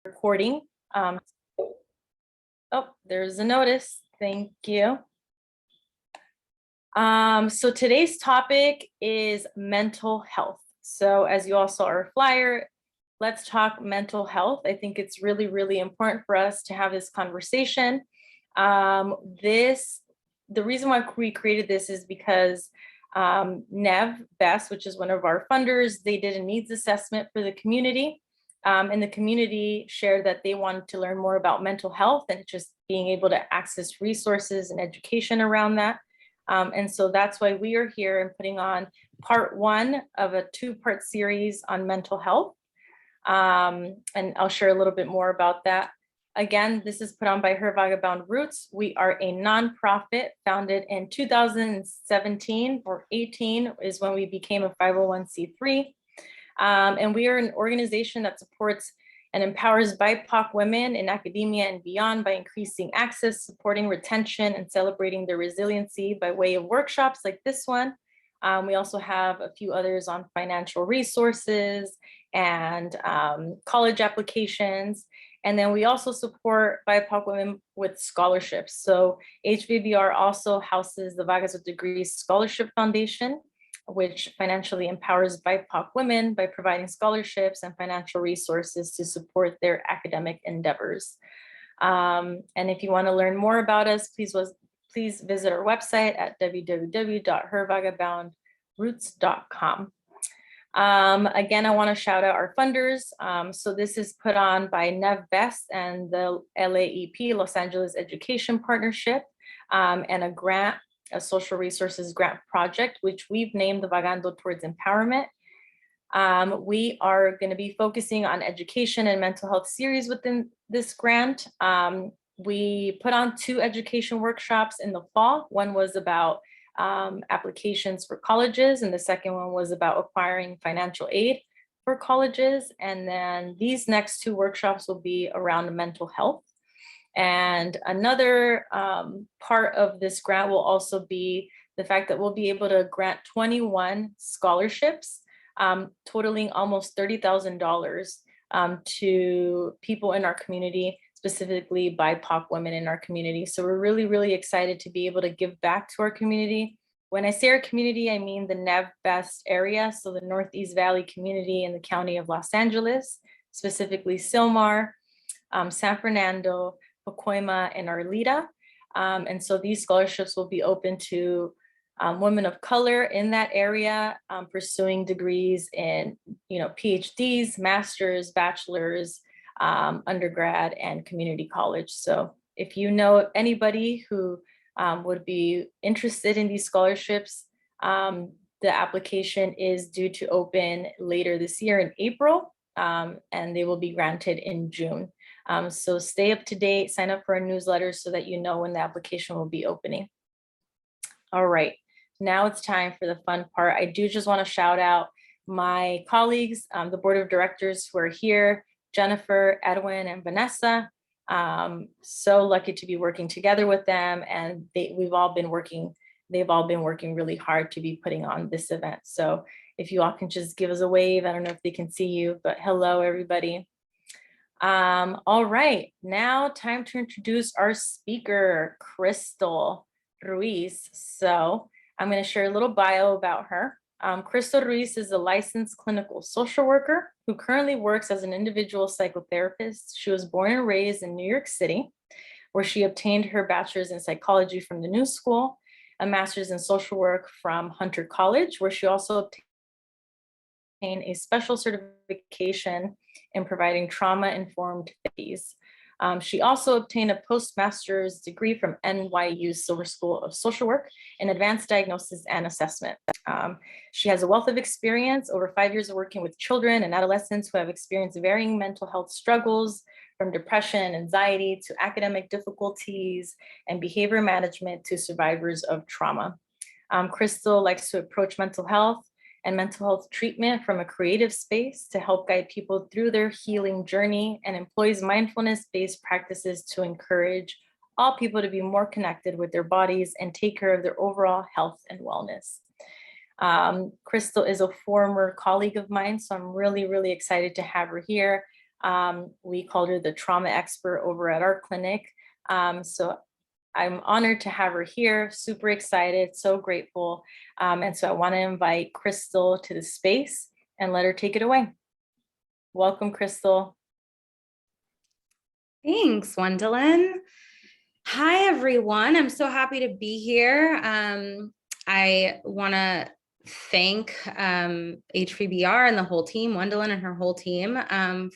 recording. Oh, there's a notice. Thank you. So today's topic is mental health. So as you all saw our flyer, let's talk mental health. I think it's really, really important for us to have this conversation. The reason why we created this is because Nev Best, which is one of our funders, they did a needs assessment for the community. And the community shared that they wanted to learn more about mental health and just being able to access resources and education around that. And so that's why we are here and putting on part one of a two-part series on mental health. And I'll share a little bit more about that. Again, this is put on by Her Vagabond Roots. We are a nonprofit founded in 2017 or 18 is when we became a 501c3. And we are an organization that supports and empowers BIPOC women in academia and beyond by increasing access, supporting retention, and celebrating their resiliency by way of workshops like this one. We also have a few others on financial resources and college applications. And then we also support BIPOC women with scholarships. So HVBR also houses the Vagas with Degrees Scholarship Foundation, which financially empowers BIPOC women by providing scholarships and financial resources to support their academic endeavors. And if you want to learn more about us, please visit our website at www.hervagabondroots.com. Again, I want to shout out our funders. So this is put on by Nev Best and the LAEP, Los Angeles Education Partnership, and a grant, a social resources grant project, which we've named the Vagando Towards Empowerment. We are going to be focusing on education and mental health series within this grant. We put on 2 education workshops in the fall. One was about applications for colleges, and the second one was about acquiring financial aid for colleges. And then these next 2 workshops will be around mental health. And another part of this grant will also be the fact that we'll be able to grant 21 scholarships, totaling almost $30,000 to people in our community, specifically BIPOC women in our community. So we're really, really excited to be able to give back to our community. When I say our community, I mean the Nev Best area, so the Northeast Valley community in the county of Los Angeles, specifically Sylmar, San Fernando, Pacoima, and Arleta. And so these scholarships will be open to women of color in that area, pursuing degrees in, PhDs, masters, bachelors, undergrad, and community college. So if you know anybody who would be interested in these scholarships, the application is due to open later this year in April, and they will be granted in June. So stay up to date, sign up for our newsletter so that you know when the application will be opening. All right, now it's time for the fun part. I do just want to shout out my colleagues, the board of directors who are here, Jennifer, Edwin, and Vanessa. So lucky to be working together with them, and they've all been working really hard to be putting on this event. So if you all can just give us a wave, I don't know if they can see you, but hello, everybody. All right, now time to introduce our speaker, Crystal Ruiz. So I'm going to share a little bio about her. Crystal Ruiz is a licensed clinical social worker who currently works as an individual psychotherapist. She was born and raised in New York City, where she obtained her bachelor's in psychology from the New School, a master's in social work from Hunter College, where she also obtained a special certification in providing trauma-informed therapies. She also obtained a postmaster's degree from NYU Silver School of Social Work in advanced diagnosis and assessment. She has a wealth of experience, over 5 years of working with children and adolescents who have experienced varying mental health struggles, from depression, anxiety, to academic difficulties, and behavior management to survivors of trauma. Crystal likes to approach mental health and mental health treatment from a creative space to help guide people through their healing journey, and employs mindfulness-based practices to encourage all people to be more connected with their bodies and take care of their overall health and wellness. Crystal is a former colleague of mine, so I'm really, really excited to have her here. We called her the trauma expert over at our clinic. So I'm honored to have her here, super excited, so grateful. And so I want to invite Crystal to the space and let her take it away. Welcome, Crystal. Thanks, Wendelin. Hi, everyone. I'm so happy to be here. I want to thank HVBR and the whole team, Wendelin and her whole team,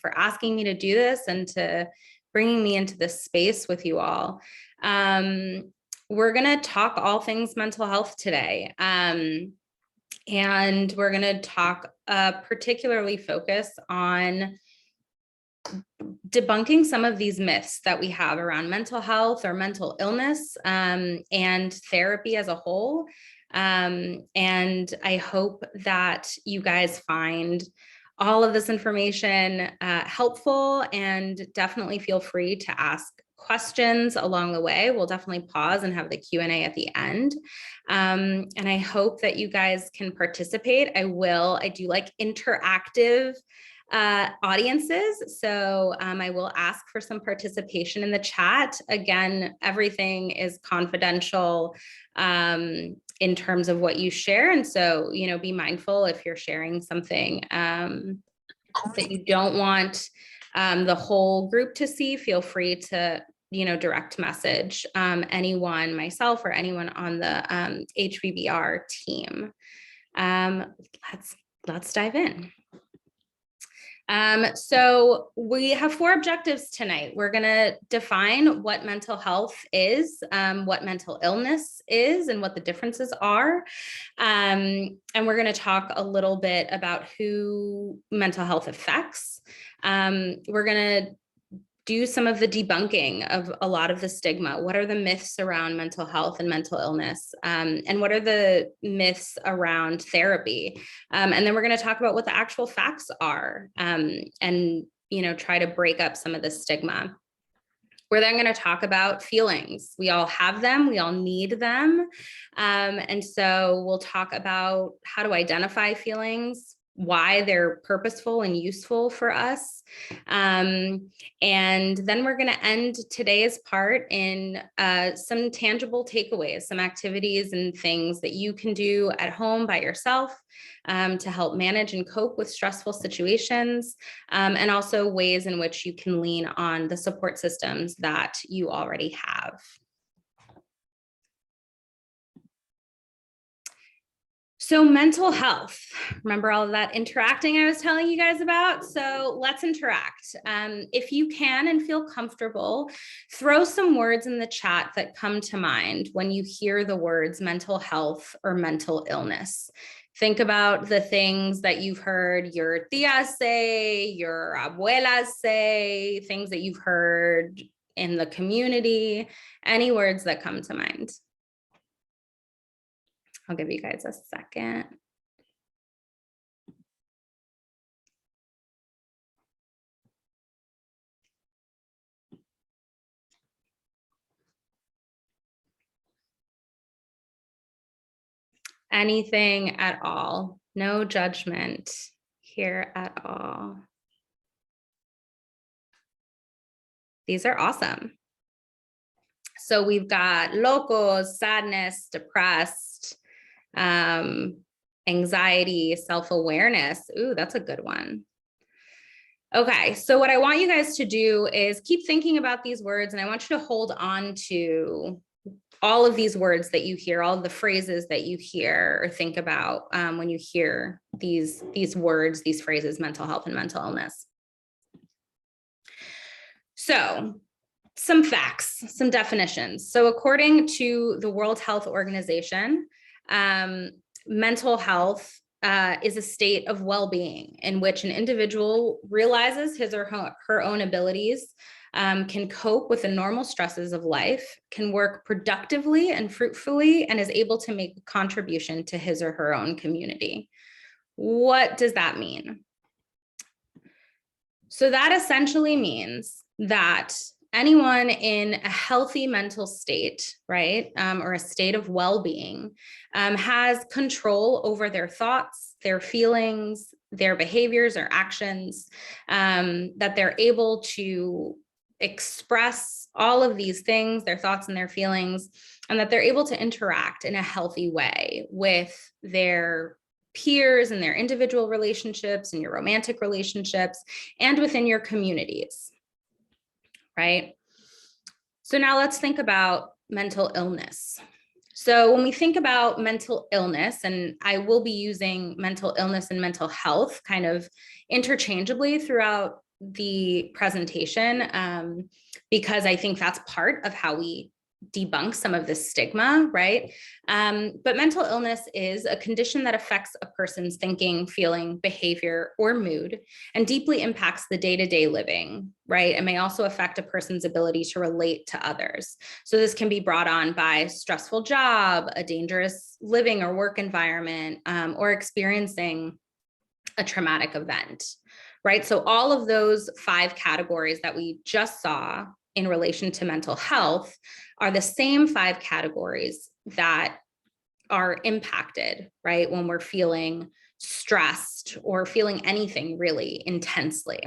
for asking me to do this and to bringing me into this space with you all. We're going to talk all things mental health today. And we're going to talk particularly focus on debunking some of these myths that we have around mental health or mental illness and therapy as a whole. And I hope that you guys find all of this information helpful, and definitely feel free to ask questions along the way. We'll definitely pause and have the Q&A at the end. And I hope that you guys can participate. I do like interactive audiences. So I will ask for some participation in the chat. Again, everything is confidential in terms of what you share. And so, be mindful if you're sharing something that you don't want the whole group to see, feel free to, direct message anyone, myself or anyone on the HVBR team. Let's dive in. So we have 4 objectives tonight. We're going to define what mental health is, what mental illness is, and what the differences are. And we're going to talk a little bit about who mental health affects. We're going to do some of the debunking of a lot of the stigma. What are the myths around mental health and mental illness? And what are the myths around therapy? And then we're going to talk about what the actual facts are, and try to break up some of the stigma. We're then going to talk about feelings. We all have them. We all need them. And so we'll talk about how to identify feelings, why they're purposeful and useful for us. And then we're going to end today's part in some tangible takeaways, some activities and things that you can do at home by yourself to help manage and cope with stressful situations, and also ways in which you can lean on the support systems that you already have. So mental health, remember all of that interacting I was telling you guys about? So let's interact. If you can and feel comfortable, throw some words in the chat that come to mind when you hear the words mental health or mental illness. Think about the things that you've heard your tias say, your abuelas say, things that you've heard in the community, any words that come to mind. I'll give you guys a second. Anything at all. No judgment here at all. These are awesome. So we've got locos, sadness, depressed, anxiety, self-awareness. Ooh, that's a good one. Okay, so what I want you guys to do is keep thinking about these words, and I want you to hold on to all of these words that you hear, all of the phrases that you hear or think about when you hear these words, these phrases, mental health and mental illness. So some facts, some definitions. So according to the World Health Organization, mental health is a state of well-being in which an individual realizes his or her own abilities, can cope with the normal stresses of life, can work productively and fruitfully, and is able to make a contribution to his or her own community. What does that mean? So that essentially means that anyone in a healthy mental state, right, or a state of well-being, has control over their thoughts, their feelings, their behaviors or actions, that they're able to express all of these things, their thoughts and their feelings, and that they're able to interact in a healthy way with their peers and their individual relationships and your romantic relationships and within your communities, right? So now let's think about mental illness. So when we think about mental illness, and I will be using mental illness and mental health kind of interchangeably throughout the presentation, because I think that's part of how we debunk some of this stigma, right? But mental illness is a condition that affects a person's thinking, feeling, behavior, or mood, and deeply impacts the day-to-day living, right? And may also affect a person's ability to relate to others. So this can be brought on by a stressful job, a dangerous living or work environment, or experiencing a traumatic event, right? So all of those 5 categories that we just saw in relation to mental health are the same 5 categories that are impacted, right, when we're feeling stressed or feeling anything really intensely.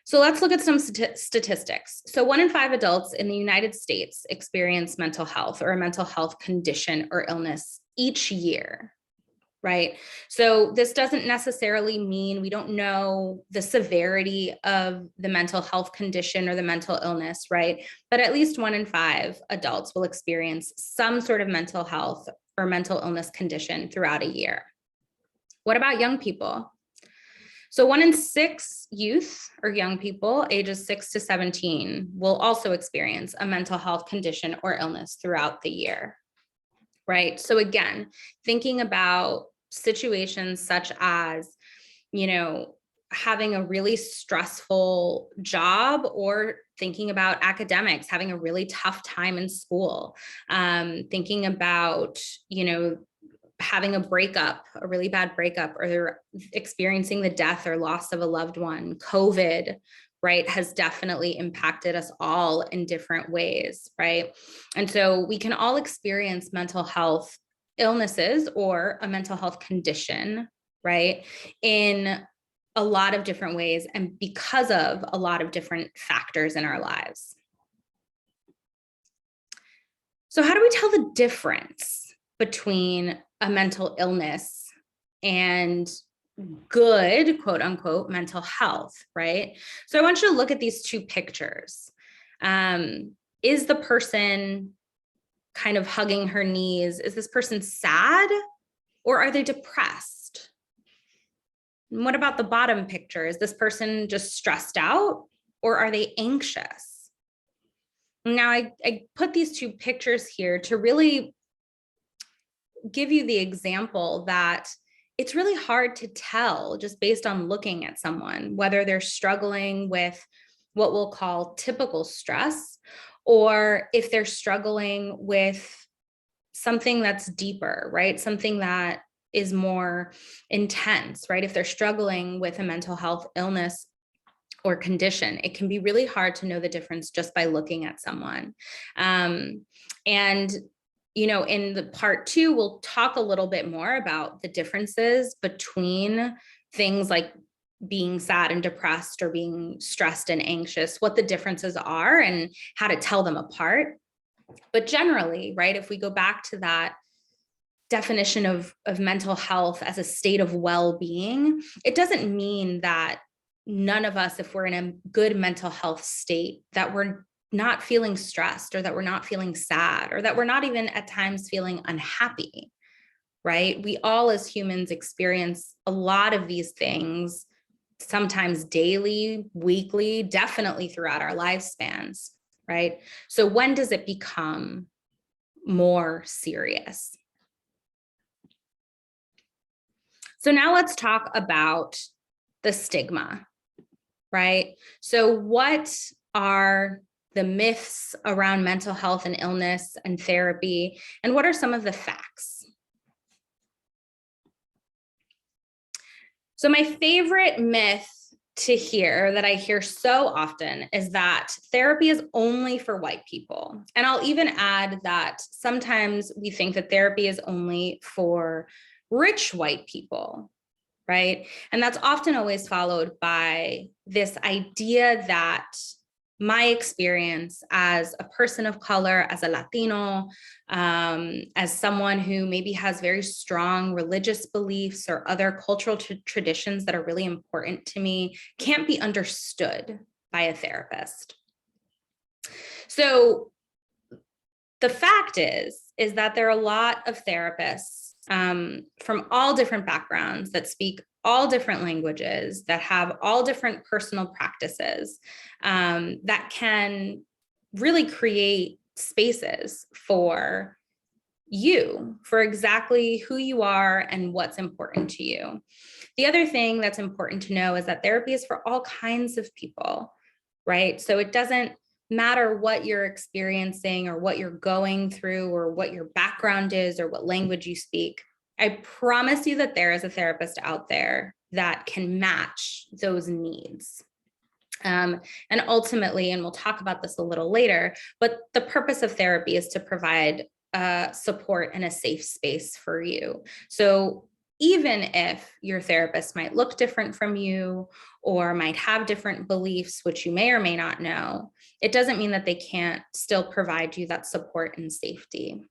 So let's look at some statistics. So 1 in 5 adults in the United States experience mental health or a mental health condition or illness each year, right? So this doesn't necessarily mean we don't know the severity of the mental health condition or the mental illness, right? But at least 1 in 5 adults will experience some sort of mental health or mental illness condition throughout a year. What about young people? So 1 in 6 youth or young people ages 6 to 17 will also experience a mental health condition or illness throughout the year. Right. So again, thinking about situations such as, having a really stressful job, or thinking about academics, having a really tough time in school, thinking about, having a breakup, a really bad breakup, or they're experiencing the death or loss of a loved one, COVID, right, has definitely impacted us all in different ways, right? And so we can all experience mental health illnesses or a mental health condition, right, in a lot of different ways and because of a lot of different factors in our lives. So how do we tell the difference between a mental illness and good, quote unquote, mental health, right? So I want you to look at these 2 pictures. Is the person kind of hugging her knees? Is this person sad, or are they depressed? And what about the bottom picture? Is this person just stressed out, or are they anxious? Now I put these 2 pictures here to really give you the example that it's really hard to tell just based on looking at someone, whether they're struggling with what we'll call typical stress, or if they're struggling with something that's deeper, right? Something that is more intense, right? If they're struggling with a mental health illness or condition, it can be really hard to know the difference just by looking at someone. In the part 2, we'll talk a little bit more about the differences between things like being sad and depressed or being stressed and anxious, what the differences are and how to tell them apart. But generally, right, if we go back to that definition of mental health as a state of well-being, it doesn't mean that none of us, if we're in a good mental health state, that we're not feeling stressed, or that we're not feeling sad, or that we're not even at times feeling unhappy, right? We all as humans experience a lot of these things, sometimes daily, weekly, definitely throughout our lifespans, right? So when does it become more serious? So now let's talk about the stigma, right? So what are the myths around mental health and illness and therapy, and what are some of the facts? So my favorite myth to hear that I hear so often is that therapy is only for white people. And I'll even add that sometimes we think that therapy is only for rich white people, right? And that's often always followed by this idea that my experience as a person of color, as a Latino, as someone who maybe has very strong religious beliefs or other cultural traditions that are really important to me, can't be understood by a therapist. So the fact is that there are a lot of therapists from all different backgrounds that speak all different languages, that have all different personal practices, that can really create spaces for you, for exactly who you are and what's important to you. The other thing that's important to know is that therapy is for all kinds of people, right? So it doesn't matter what you're experiencing or what you're going through or what your background is or what language you speak. I promise you that there is a therapist out there that can match those needs. And ultimately, and we'll talk about this a little later, but the purpose of therapy is to provide support and a safe space for you. So even if your therapist might look different from you or might have different beliefs, which you may or may not know, it doesn't mean that they can't still provide you that support and safety.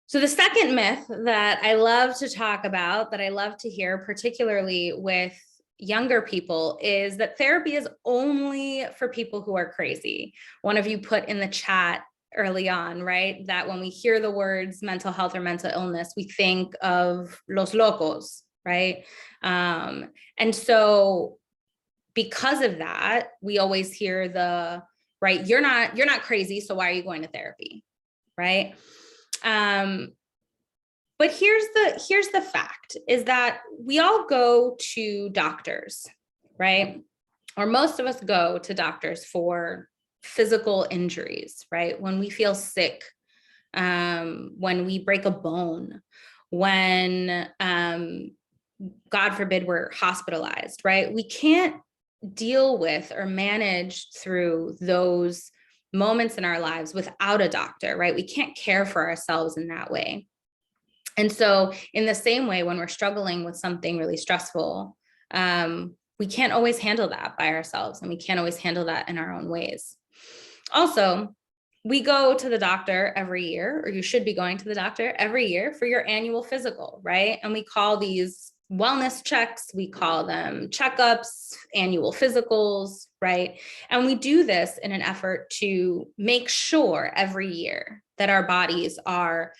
So the second myth that I love to talk about, that I love to hear, particularly with younger people, is that therapy is only for people who are crazy. One of you put in the chat early on, right, that when we hear the words mental health or mental illness, we think of los locos, right? And so because of that, we always hear the, right, you're not crazy, so why are you going to therapy, right? But here's the fact, is that we all go to doctors, right? Or most of us go to doctors for physical injuries, right? When we feel sick, when we break a bone, when, God forbid, we're hospitalized, right? We can't deal with or manage through those moments in our lives without a doctor, right? We can't care for ourselves in that way. And so in the same way, when we're struggling with something really stressful, we can't always handle that by ourselves, and we can't always handle that in our own ways. Also, we go to the doctor every year, or you should be going to the doctor every year for your annual physical, right? And we call these wellness checks, we call them checkups, annual physicals, right? And we do this in an effort to make sure every year that our bodies are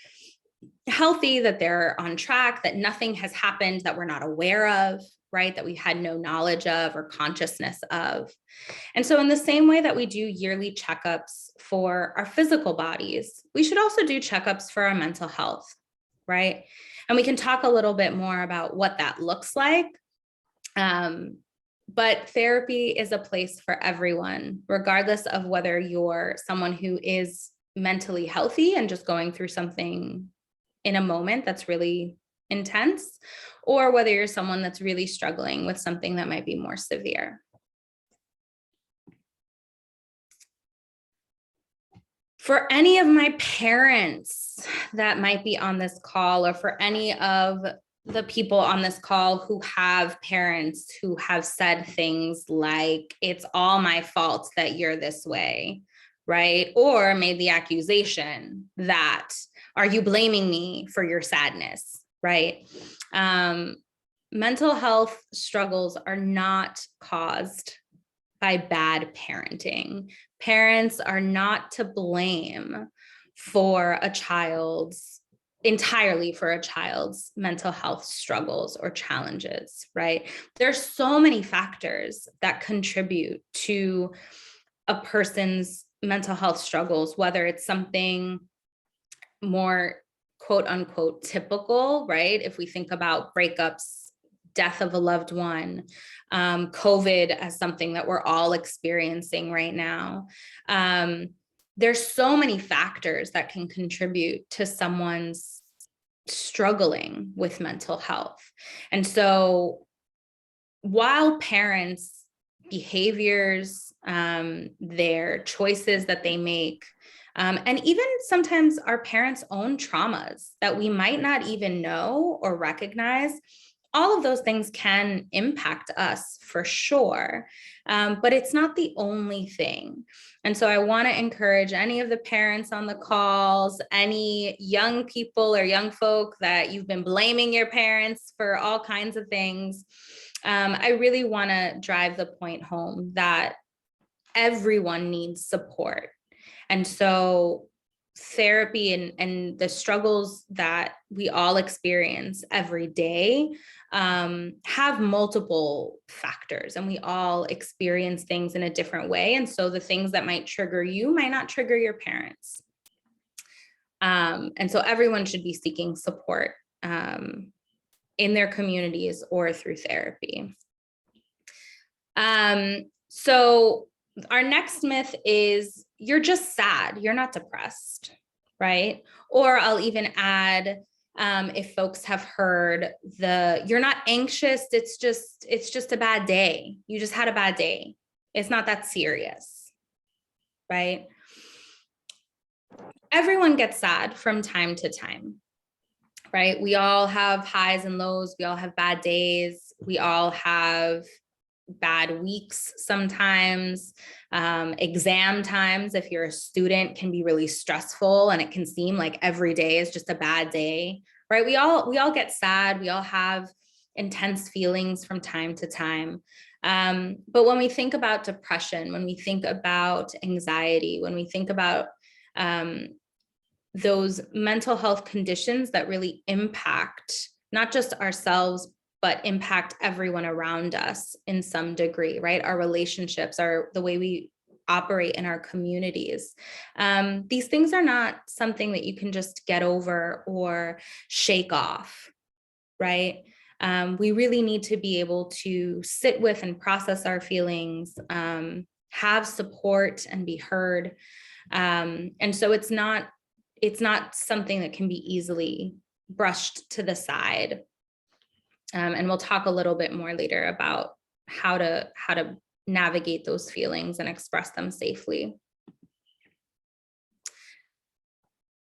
healthy, that they're on track, that nothing has happened that we're not aware of, right? That we had no knowledge of or consciousness of. And so in the same way that we do yearly checkups for our physical bodies, we should also do checkups for our mental health, right? And we can talk a little bit more about what that looks like. But therapy is a place for everyone, regardless of whether you're someone who is mentally healthy and just going through something in a moment that's really intense, or whether you're someone that's really struggling with something that might be more severe. For any of my parents that might be on this call, or for any of the people on this call who have parents who have said things like, it's all my fault that you're this way, right? Or made the accusation that, are you blaming me for your sadness, right? Mental health struggles are not caused by bad parenting. Parents are not to blame for a child's, entirely for a child's mental health struggles or challenges, right? There's so many factors that contribute to a person's mental health struggles, whether it's something more quote unquote typical, right? If we think about breakups, death of a loved one, COVID as something that we're all experiencing right now. There's so many factors that can contribute to someone's struggling with mental health. And so while parents' behaviors, their choices that they make, And even sometimes our parents' own traumas that we might not even know or recognize. All of those things can impact us for sure, but it's not the only thing. And so I want to encourage any of the parents on the calls, any young people or young folk that you've been blaming your parents for all kinds of things. I really want to drive the point home that everyone needs support. And so therapy and the struggles that we all experience every day have multiple factors, and we all experience things in a different way. And so the things that might trigger you might not trigger your parents. And so everyone should be seeking support in their communities or through therapy. So our next myth is you're just sad, you're not depressed, right? Or I'll even add, if folks have heard you're not anxious, it's just a bad day. You just had a bad day. It's not that serious, right? Everyone gets sad from time to time, right? We all have highs and lows. We all have bad days. We all have bad weeks sometimes. Exam times, if you're a student, can be really stressful, and it can seem like every day is just a bad day, right? We all get sad. We all have intense feelings from time to time. But when we think about depression, when we think about anxiety, when we think about those mental health conditions that really impact not just ourselves, but impact everyone around us in some degree, right? Our relationships, the way we operate in our communities. These things are not something that you can just get over or shake off, right? We really need to be able to sit with and process our feelings, have support and be heard. And so it's not something that can be easily brushed to the side. And we'll talk a little bit more later about how to navigate those feelings and express them safely.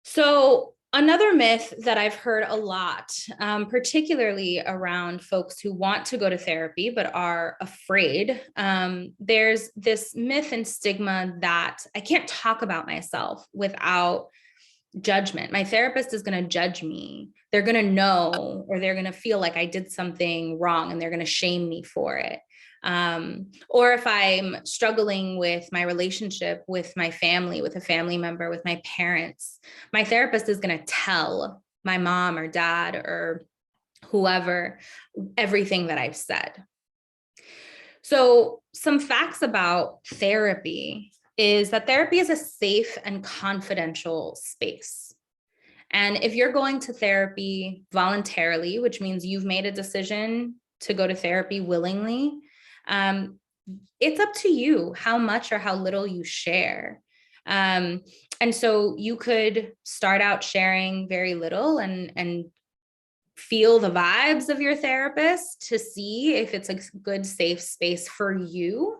So another myth that I've heard a lot, particularly around folks who want to go to therapy but are afraid, there's this myth and stigma that I can't talk about myself without judgment. My therapist is going to judge me. They're going to know, or they're going to feel like I did something wrong and they're going to shame me for it. Or if I'm struggling with my relationship with my family, with a family member, with my parents, my therapist is going to tell my mom or dad or whoever everything that I've said. So some facts about therapy is that therapy is a safe and confidential space. And if you're going to therapy voluntarily, which means you've made a decision to go to therapy willingly, it's up to you how much or how little you share. And so you could start out sharing very little and feel the vibes of your therapist to see if it's a good, safe space for you.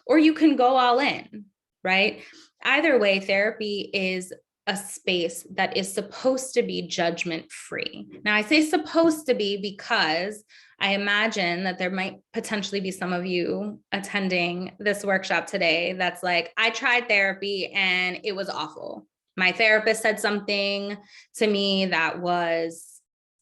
Or you can go all in, right? Either way, therapy is a space that is supposed to be judgment-free. Now, I say supposed to be because I imagine that there might potentially be some of you attending this workshop today that's like, I tried therapy and it was awful. My therapist said something to me that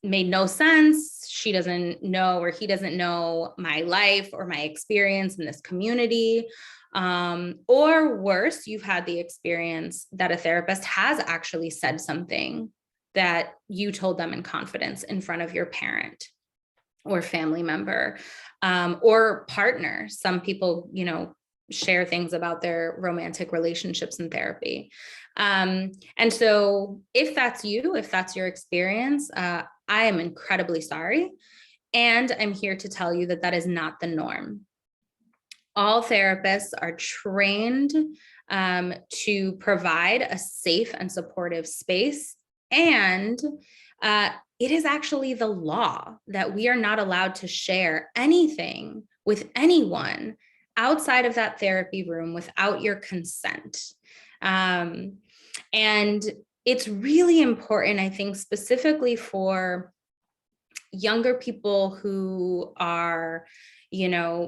made no sense. She doesn't know, or he doesn't know my life or my experience in this community. Or worse, you've had the experience that a therapist has actually said something that you told them in confidence in front of your parent or family member, or partner. Some people, share things about their romantic relationships in therapy. And so if that's you, if that's your experience, I am incredibly sorry. And I'm here to tell you that that is not the norm. All therapists are trained to provide a safe and supportive space. And it is actually the law that we are not allowed to share anything with anyone outside of that therapy room without your consent. And it's really important, I think, specifically for younger people who are,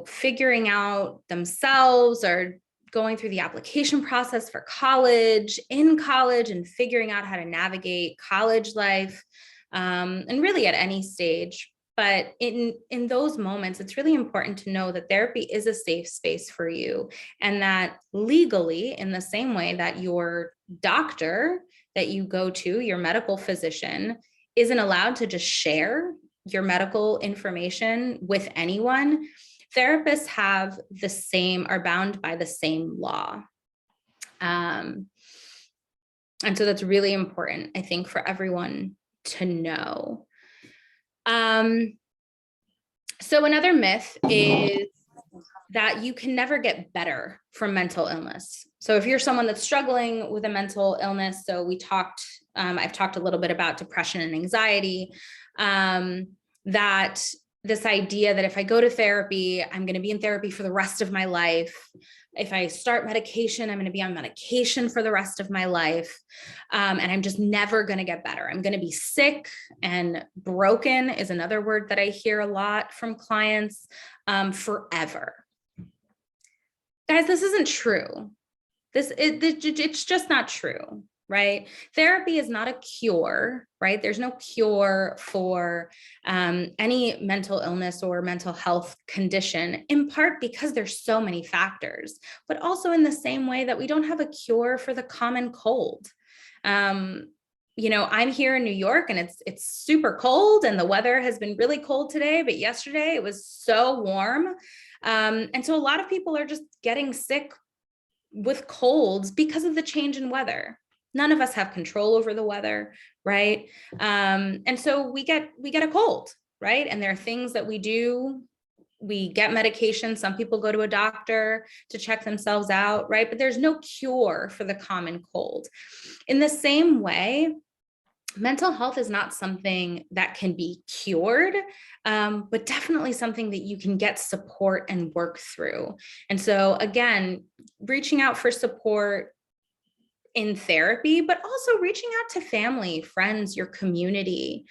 figuring out themselves or going through the application process for college, in college, and figuring out how to navigate college life, and really at any stage. But in those moments, it's really important to know that therapy is a safe space for you, and that legally, in the same way that your doctor that you go to, your medical physician, isn't allowed to just share your medical information with anyone, therapists are bound by the same law. And so that's really important, I think, for everyone to know. So another myth is that you can never get better from mental illness. So if you're someone that's struggling with a mental illness, so I've talked a little bit about depression and anxiety, that this idea that if I go to therapy, I'm going to be in therapy for the rest of my life. If I start medication, I'm going to be on medication for the rest of my life. And I'm just never going to get better. I'm going to be sick, and broken is another word that I hear a lot from clients, forever. Guys, this isn't true. It's just not true, right? Therapy is not a cure, right? There's no cure for any mental illness or mental health condition, in part because there's so many factors, but also in the same way that we don't have a cure for the common cold. I'm here in New York, and it's super cold, and the weather has been really cold today, but yesterday it was so warm. And so a lot of people are just getting sick with colds because of the change in weather. None of us have control over the weather, right? And so we get a cold, right? And there are things that we do. We get medication. Some people go to a doctor to check themselves out, right? But there's no cure for the common cold. In the same way, mental health is not something that can be cured, but definitely something that you can get support and work through. And so again, reaching out for support in therapy, but also reaching out to family, friends, your community,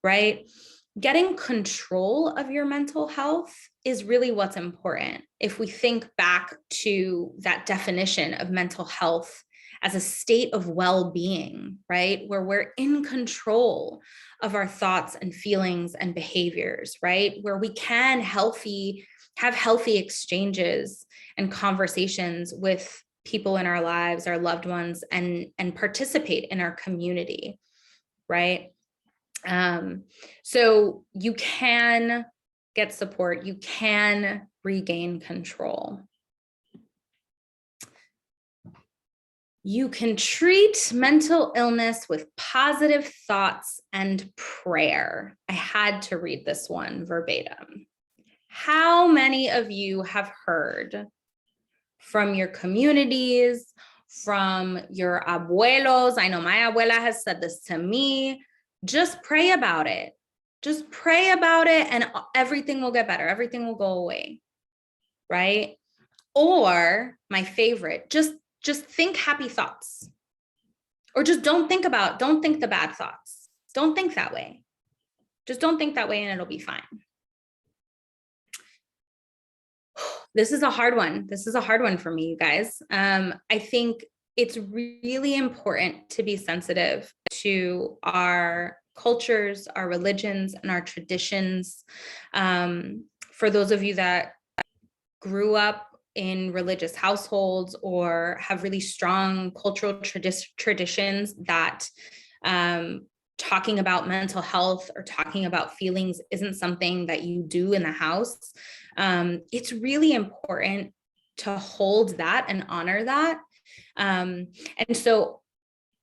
right? Getting control of your mental health is really what's important. If we think back to that definition of mental health as a state of well-being, right? Where we're in control of our thoughts and feelings and behaviors, right? Where we can have healthy exchanges and conversations with people in our lives, our loved ones, and participate in our community, right? So you can get support, you can regain control. You can treat mental illness with positive thoughts and prayer. I had to read this one verbatim. How many of you have heard from your communities, from your abuelos? I know my abuela has said this to me. Just pray about it. Just pray about it, and everything will get better. Everything will go away, right? Or my favorite, just think happy thoughts, or just don't think the bad thoughts. Don't think that way. Just don't think that way, and it'll be fine. This is a hard one. This is a hard one for me, you guys. I think it's really important to be sensitive to our cultures, our religions, and our traditions. For those of you that grew up in religious households or have really strong cultural traditions that talking about mental health or talking about feelings isn't something that you do in the house, it's really important to hold that and honor that. And so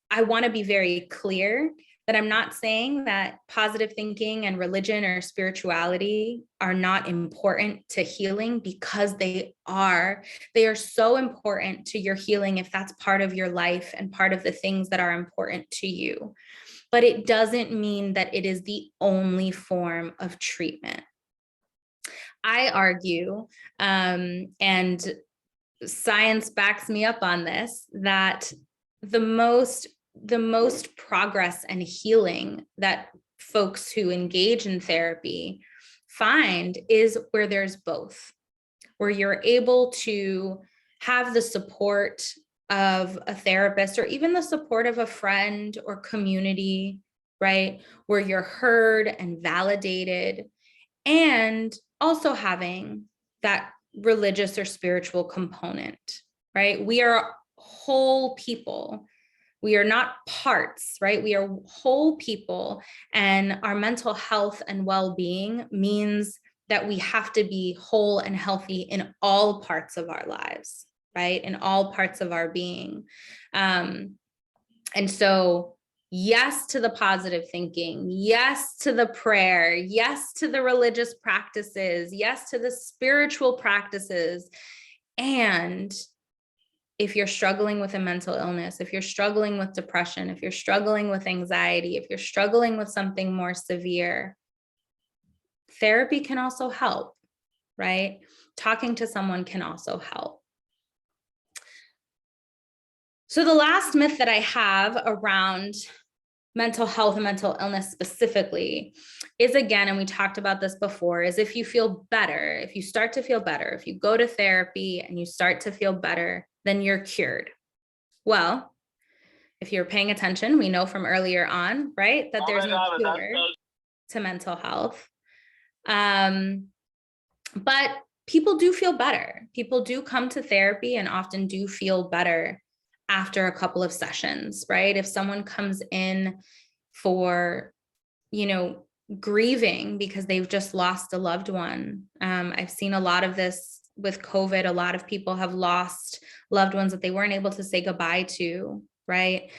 I want to be very clear that I'm not saying that positive thinking and religion or spirituality are not important to healing, because they are. They are so important to your healing if that's part of your life and part of the things that are important to you. But it doesn't mean that it is the only form of treatment. I argue, and science backs me up on this, that the most progress and healing that folks who engage in therapy find is where there's both, where you're able to have the support of a therapist or even the support of a friend or community, right? Where you're heard and validated, and also having that religious or spiritual component, right? We are whole people. We are not parts, right? We are whole people, and our mental health and well-being means that we have to be whole and healthy in all parts of our lives, right? In all parts of our being. And so, yes to the positive thinking, yes to the prayer, yes to the religious practices, yes to the spiritual practices. And if you're struggling with a mental illness, if you're struggling with depression, if you're struggling with anxiety, if you're struggling with something more severe, therapy can also help, right? Talking to someone can also help. So the last myth that I have around mental health and mental illness specifically is, again, and we talked about this before, is if you feel better, if you start to feel better, if you go to therapy and you start to feel better, then you're cured. Well, if you're paying attention, we know from earlier on, right, that there's no cure to mental health. But people do feel better. People do come to therapy and often do feel better after a couple of sessions, right? If someone comes in for, grieving because they've just lost a loved one. I've seen a lot of this with COVID. A lot of people have lost loved ones that they weren't able to say goodbye to, right?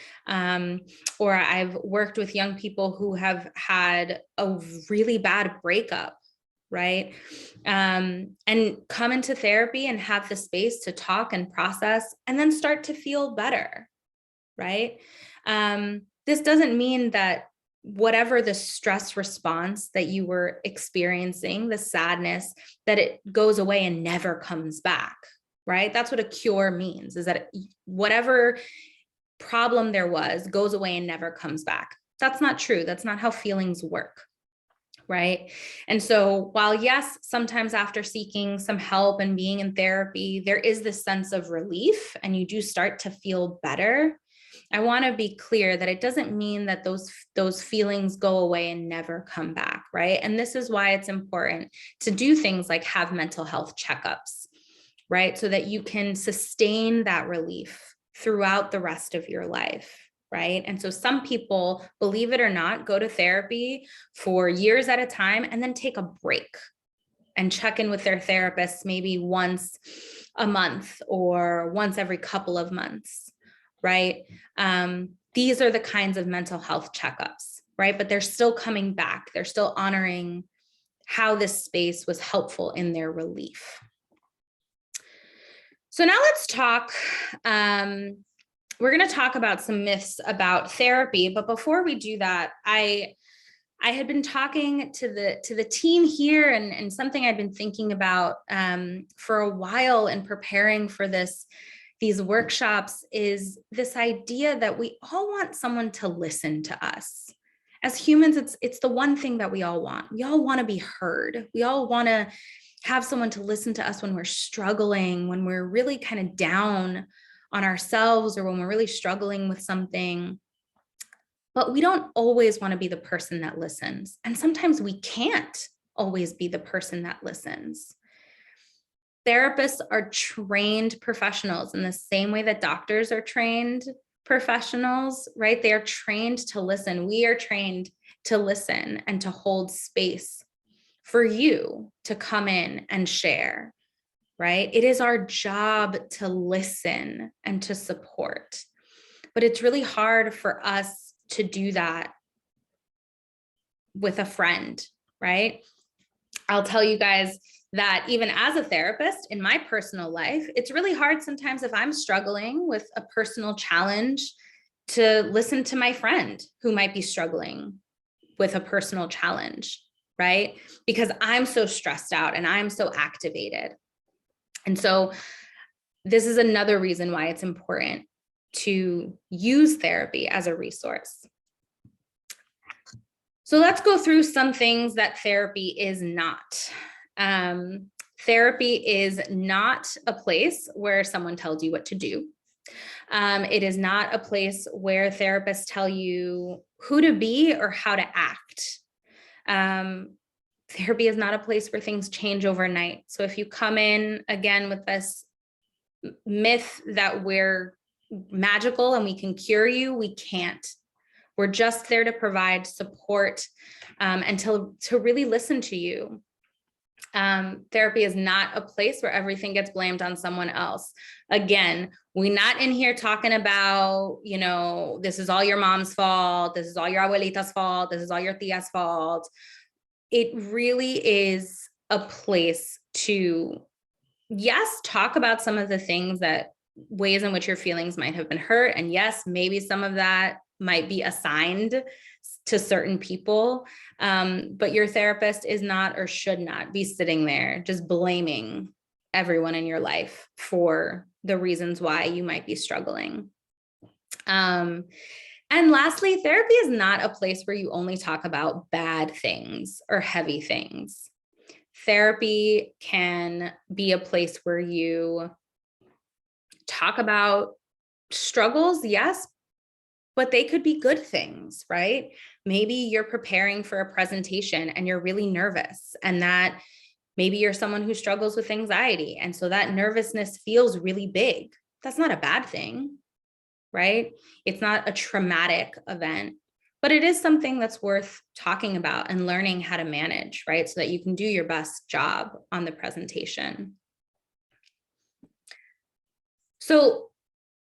Or I've worked with young people who have had a really bad breakup, right? And come into therapy and have the space to talk and process and then start to feel better, right? This doesn't mean that whatever the stress response that you were experiencing, the sadness, that it goes away and never comes back, right? That's what a cure means, is that whatever problem there was goes away and never comes back. That's not true. That's not how feelings work, right? And so while, yes, sometimes after seeking some help and being in therapy, there is this sense of relief and you do start to feel better, I want to be clear that it doesn't mean that those feelings go away and never come back, right? And this is why it's important to do things like have mental health checkups, right? So that you can sustain that relief throughout the rest of your life, right? And so some people, believe it or not, go to therapy for years at a time and then take a break and check in with their therapist maybe once a month or once every couple of months, right? These are the kinds of mental health checkups, right? But they're still coming back. They're still honoring how this space was helpful in their relief. So now let's talk, we're going to talk about some myths about therapy. But before we do that, I had been talking to the team here, and something I've been thinking about for a while in preparing for these workshops is this idea that we all want someone to listen to us. As humans, it's the one thing that we all want. We all want to be heard. We all want to have someone to listen to us when we're struggling, when we're really kind of down on ourselves, or when we're really struggling with something. But we don't always want to be the person that listens. And sometimes we can't always be the person that listens. Therapists are trained professionals in the same way that doctors are trained professionals, right? They are trained to listen. We are trained to listen and to hold space for you to come in and share, right? It is our job to listen and to support. But it's really hard for us to do that with a friend, right? I'll tell you guys that even as a therapist in my personal life, it's really hard sometimes if I'm struggling with a personal challenge to listen to my friend who might be struggling with a personal challenge, right? Because I'm so stressed out and I'm so activated. And so this is another reason why it's important to use therapy as a resource. So let's go through some things that therapy is not. Therapy is not a place where someone tells you what to do. It is not a place where therapists tell you who to be or how to act. Therapy is not a place where things change overnight. So if you come in again with this myth that we're magical and we can cure you, we can't. We're just there to provide support and to really listen to you. Therapy is not a place where everything gets blamed on someone else. Again, we're not in here talking about, you know, this is all your mom's fault. This is all your abuelita's fault. This is all your tia's fault. It really is a place to, yes, talk about some of the things that ways in which your feelings might have been hurt. And yes, maybe some of that might be assigned to certain people, but your therapist is not or should not be sitting there just blaming everyone in your life for the reasons why you might be struggling. And lastly, therapy is not a place where you only talk about bad things or heavy things. Therapy can be a place where you talk about struggles, yes, but they could be good things, right? Maybe you're preparing for a presentation and you're really nervous, and that maybe you're someone who struggles with anxiety. And so that nervousness feels really big. That's not a bad thing, right? It's not a traumatic event, but it is something that's worth talking about and learning how to manage, right? So that you can do your best job on the presentation. So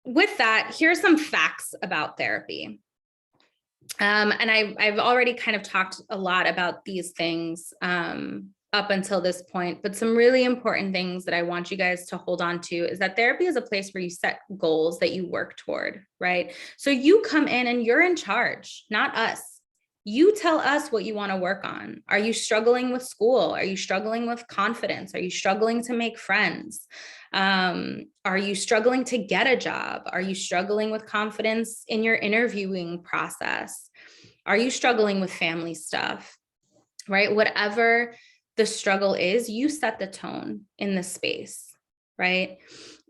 with that, here's some facts about therapy. And I've already kind of talked a lot about these things up until this point, but some really important things that I want you guys to hold on to is that therapy is a place where you set goals that you work toward, right? So you come in and you're in charge, not us. You tell us what you want to work on. Are you struggling with school? Are you struggling with confidence? Are you struggling to make friends? Are you struggling to get a job? Are you struggling with confidence in your interviewing process? Are you struggling with family stuff, right? Whatever the struggle is, you set the tone in the space, right?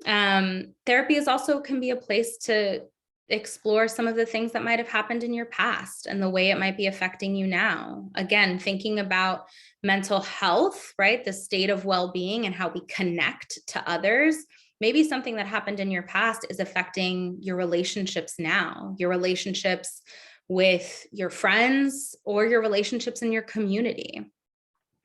Therapy is also can be a place to explore some of the things that might have happened in your past and the way it might be affecting you now. Again, thinking about mental health, right? The state of well-being and how we connect to others. Maybe something that happened in your past is affecting your relationships now, your relationships with your friends or your relationships in your community,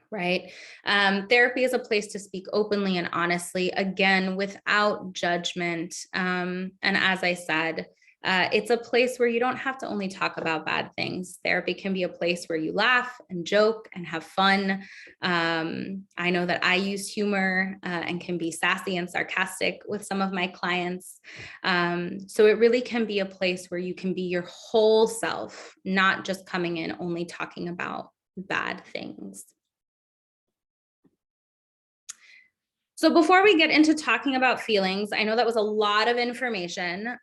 right? Therapy is a place to speak openly and honestly, again, without judgment. And as I said, it's a place where you don't have to only talk about bad things. Therapy can be a place where you laugh and joke and have fun. I know that I use humor and can be sassy and sarcastic with some of my clients. So it really can be a place where you can be your whole self, not just coming in only talking about bad things. So before we get into talking about feelings, I know that was a lot of information.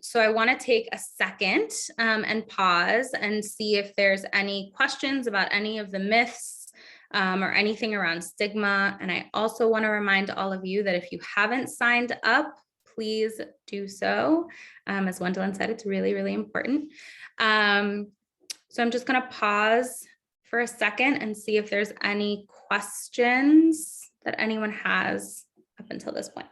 So I want to take a second and pause and see if there's any questions about any of the myths or anything around stigma. And I also want to remind all of you that if you haven't signed up, please do so. As Gwendolyn said, it's really, really important. So I'm just going to pause for a second and see if there's any questions that anyone has up until this point.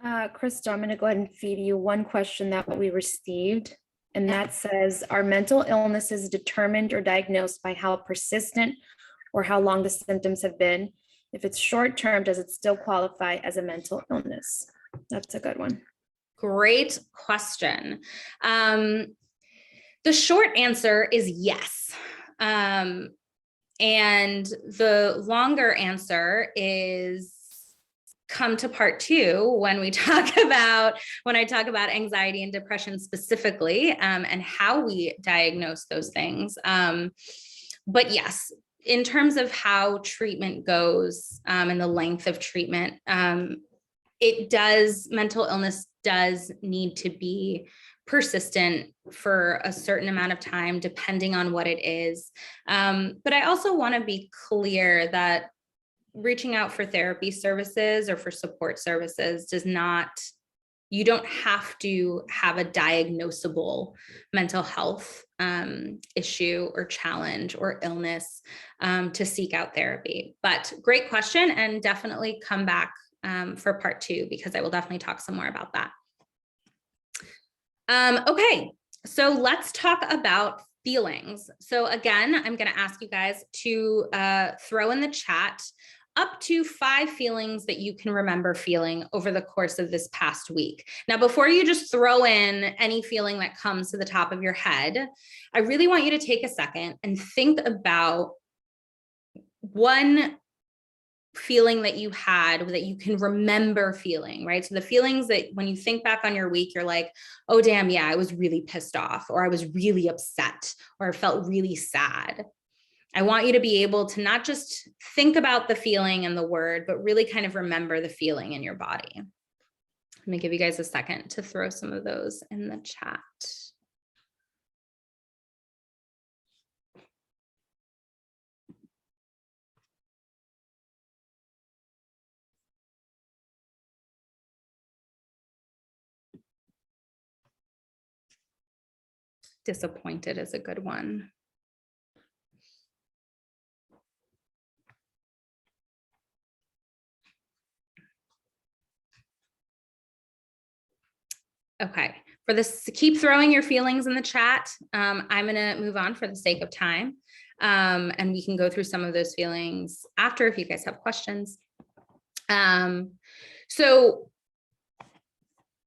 Krista, I'm going to go ahead and feed you one question that we received, and that says, are mental illnesses determined or diagnosed by how persistent or how long the symptoms have been? If it's short-term, does it still qualify as a mental illness? That's a good one. Great question. The short answer is yes. And the longer answer is come to part two when I talk about anxiety and depression specifically, and how we diagnose those things. But yes, in terms of how treatment goes and the length of treatment, mental illness does need to be persistent for a certain amount of time, depending on what it is. But I also want to be clear that reaching out for therapy services or for support services you don't have to have a diagnosable mental health issue or challenge or illness to seek out therapy. But great question, and definitely come back for part 2, because I will definitely talk some more about that. Okay, so let's talk about feelings. So again, I'm going to ask you guys to throw in the chat up to 5 feelings that you can remember feeling over the course of this past week. Now, before you just throw in any feeling that comes to the top of your head, I really want you to take a second and think about one feeling that you had that you can remember feeling, right? So the feelings that when you think back on your week, you're like, oh, damn, yeah, I was really pissed off, or I was really upset, or I felt really sad. I want you to be able to not just think about the feeling and the word, but really kind of remember the feeling in your body. Let me give you guys a second to throw some of those in the chat. Disappointed is a good one. Okay, for this, keep throwing your feelings in the chat. I'm gonna move on for the sake of time. And we can go through some of those feelings after if you guys have questions. So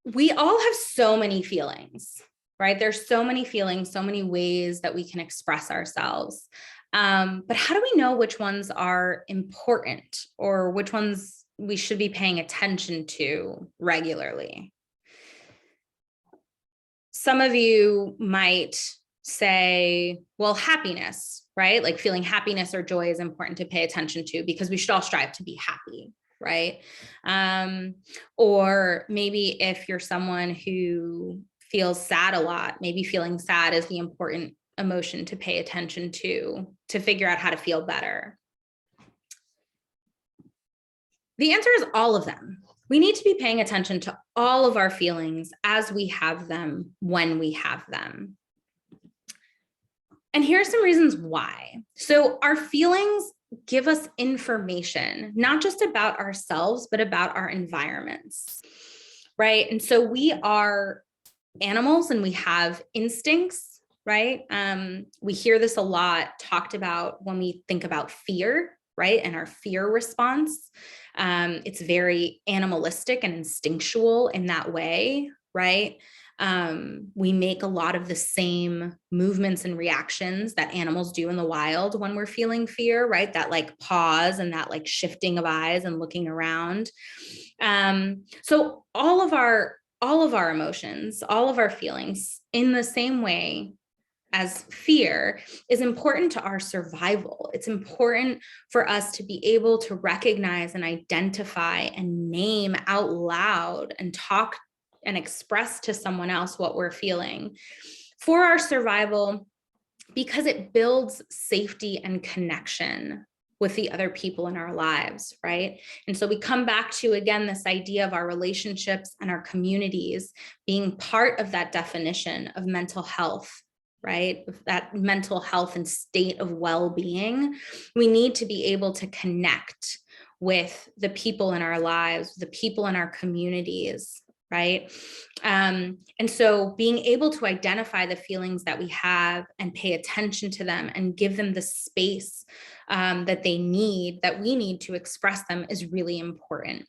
we all have so many feelings, right? There's so many feelings, so many ways that we can express ourselves. But how do we know which ones are important or which ones we should be paying attention to regularly? Some of you might say, well, happiness, right? Like feeling happiness or joy is important to pay attention to because we should all strive to be happy, right? Or maybe if you're someone who feels sad a lot, maybe feeling sad is the important emotion to pay attention to figure out how to feel better. The answer is all of them. We need to be paying attention to all of our feelings as we have them, when we have them. And here are some reasons why. So our feelings give us information, not just about ourselves, but about our environments, right? And so we are animals and we have instincts, right? We hear this a lot talked about when we think about fear, right? And our fear response. It's very animalistic and instinctual in that way, right? We make a lot of the same movements and reactions that animals do in the wild when we're feeling fear, right? That like pause and that like shifting of eyes and looking around. So all of our emotions, all of our feelings in the same way as fear is important to our survival. It's important for us to be able to recognize and identify and name out loud and talk and express to someone else what we're feeling for our survival, because it builds safety and connection with the other people in our lives, right? And so we come back to, again, this idea of our relationships and our communities being part of that definition of mental health, right? That mental health and state of well-being. We need to be able to connect with the people in our lives, the people in our communities, right? And so being able to identify the feelings that we have and pay attention to them and give them the space that they need, that we need to express them, is really important.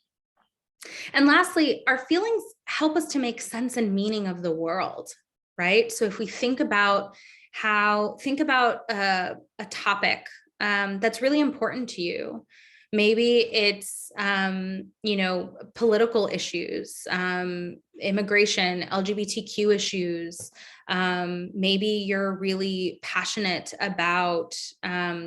And lastly, our feelings help us to make sense and meaning of the world, right? So if we think about a topic that's really important to you, maybe it's, political issues, immigration, LGBTQ issues. Maybe you're really passionate about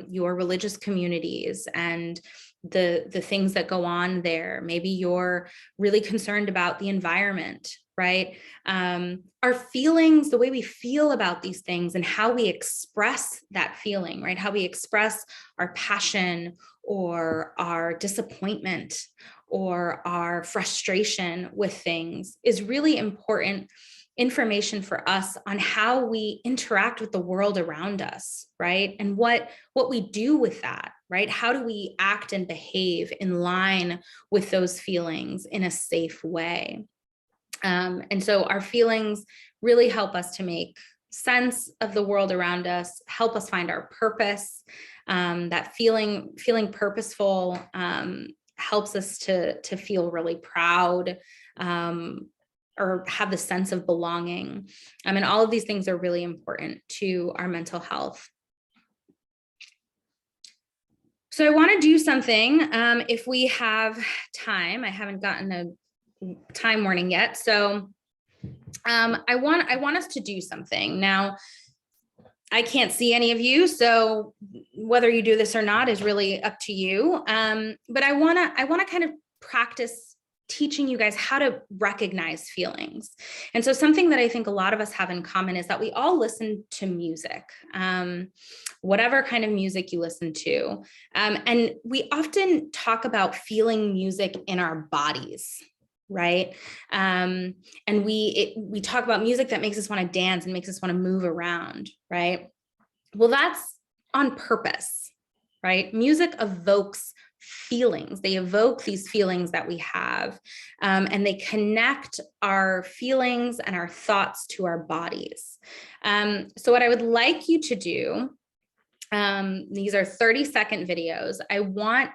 your religious communities and the things that go on there. Maybe you're really concerned about the environment, right? Our feelings, the way we feel about these things and how we express that feeling, right? How we express our passion or our disappointment or our frustration with things is really important information for us on how we interact with the world around us, right? And what we do with that, right? How do we act and behave in line with those feelings in a safe way? And so our feelings really help us to make sense of the world around us, help us find our purpose. That feeling purposeful helps us to feel really proud, or have the sense of belonging. And all of these things are really important to our mental health. So I want to do something, if we have time. I haven't gotten a time warning yet. So I want us to do something. Now, I can't see any of you, so whether you do this or not is really up to you. But I want to kind of practice teaching you guys how to recognize feelings. And so something that I think a lot of us have in common is that we all listen to music, whatever kind of music you listen to. And we often talk about feeling music in our bodies, right? And we talk about music that makes us want to dance and makes us want to move around, right? Well, that's on purpose, right? Music evokes feelings. They evoke these feelings that we have, and they connect our feelings and our thoughts to our bodies. So what I would like you to do, these are 30-second videos. I want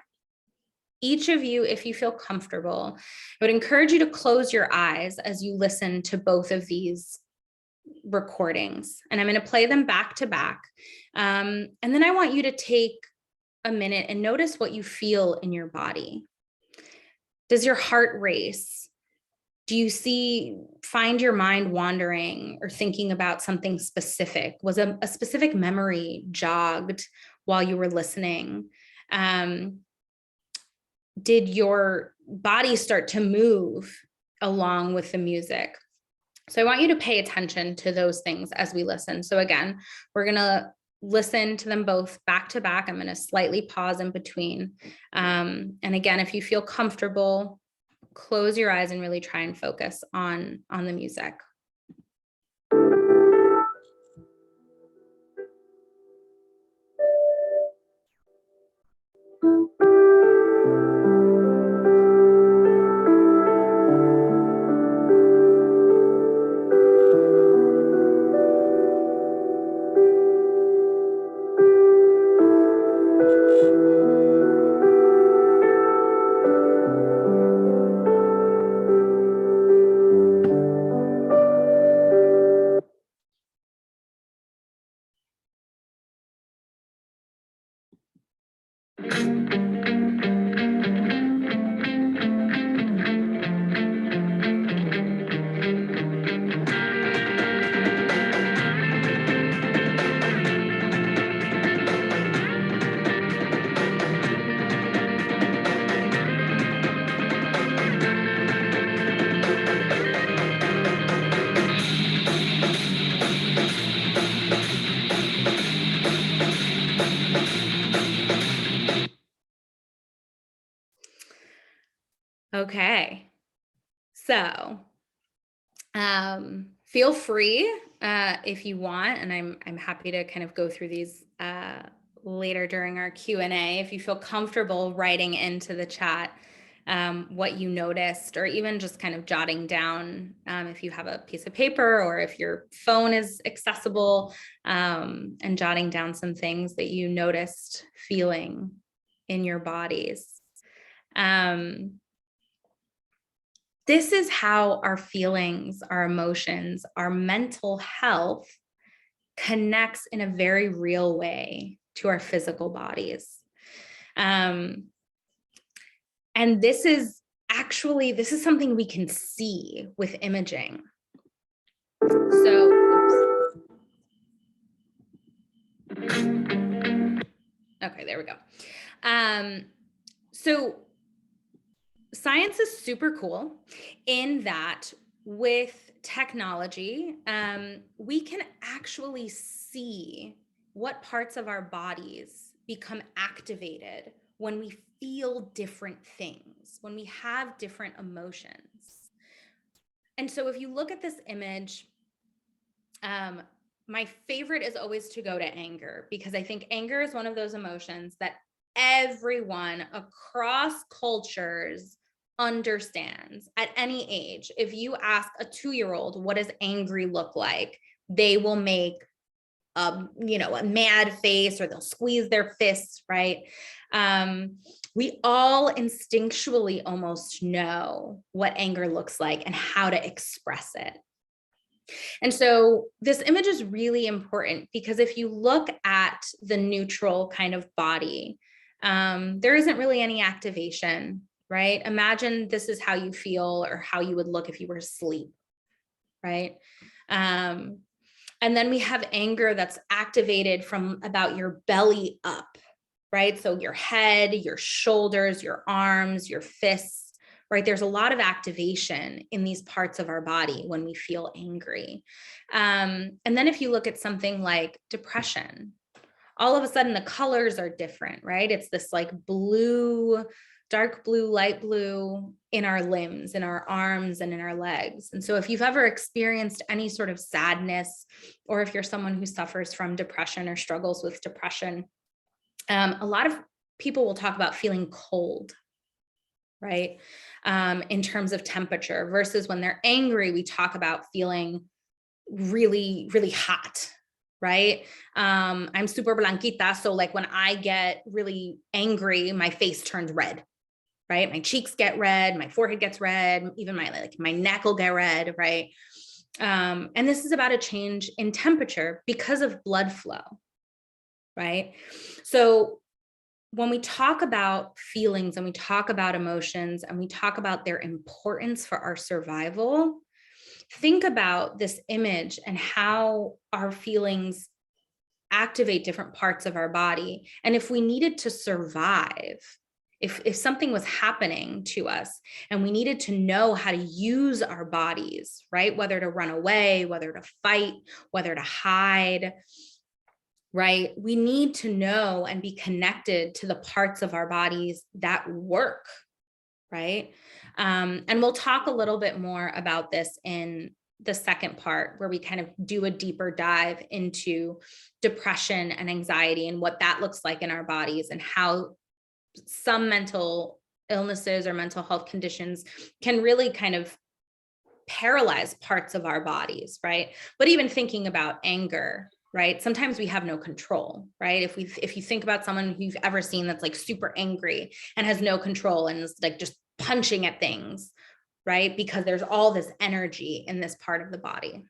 each of you, if you feel comfortable, I would encourage you to close your eyes as you listen to both of these recordings. And I'm going to play them back to back. And then I want you to take a minute and notice what you feel in your body. Does your heart race? Do you find your mind wandering or thinking about something specific? Was a specific memory jogged while you were listening? Did your body start to move along with the music? So I want you to pay attention to those things as we listen. So again, we're going to listen to them both back to back. I'm going to slightly pause in between. And again, if you feel comfortable, close your eyes and really try and focus on the music. Okay, so feel free if you want, and I'm happy to kind of go through these later during our Q&A. If you feel comfortable writing into the chat what you noticed, or even just kind of jotting down if you have a piece of paper or if your phone is accessible, and jotting down some things that you noticed feeling in your bodies. This is how our feelings, our emotions, our mental health connects in a very real way to our physical bodies. And this is something we can see with imaging. So, okay, there we go. So science is super cool in that with technology, we can actually see what parts of our bodies become activated when we feel different things, when we have different emotions. And so if you look at this image, my favorite is always to go to anger, because I think anger is one of those emotions that everyone across cultures understands at any age. If you ask a 2-year-old, what does angry look like? They will make a mad face, or they'll squeeze their fists, right? We all instinctually almost know what anger looks like and how to express it. And so this image is really important, because if you look at the neutral kind of body, there isn't really any activation, right? Imagine this is how you feel, or how you would look if you were asleep, right? And then we have anger that's activated from about your belly up, right? So your head, your shoulders, your arms, your fists, right? There's a lot of activation in these parts of our body when we feel angry. And then if you look at something like depression, all of a sudden the colors are different, right? It's this like blue, dark blue, light blue in our limbs, in our arms, and in our legs. And so if you've ever experienced any sort of sadness, or if you're someone who suffers from depression or struggles with depression, a lot of people will talk about feeling cold, right? In terms of temperature, versus when they're angry, we talk about feeling really, really hot, right? I'm super blanquita. So like when I get really angry, my face turns red, right? My cheeks get red, my forehead gets red, even my neck will get red, right? And this is about a change in temperature because of blood flow, right? So when we talk about feelings, and we talk about emotions, and we talk about their importance for our survival, think about this image and how our feelings activate different parts of our body. And if we needed to survive, if something was happening to us and we needed to know how to use our bodies, right? Whether to run away, whether to fight, whether to hide, right? We need to know and be connected to the parts of our bodies that work, right? And we'll talk a little bit more about this in the second part, where we kind of do a deeper dive into depression and anxiety and what that looks like in our bodies, and how some mental illnesses or mental health conditions can really kind of paralyze parts of our bodies, right? But even thinking about anger, right? Sometimes we have no control, right? If you think about someone who you've ever seen that's like super angry and has no control and is like just punching at things, right? Because there's all this energy in this part of the body.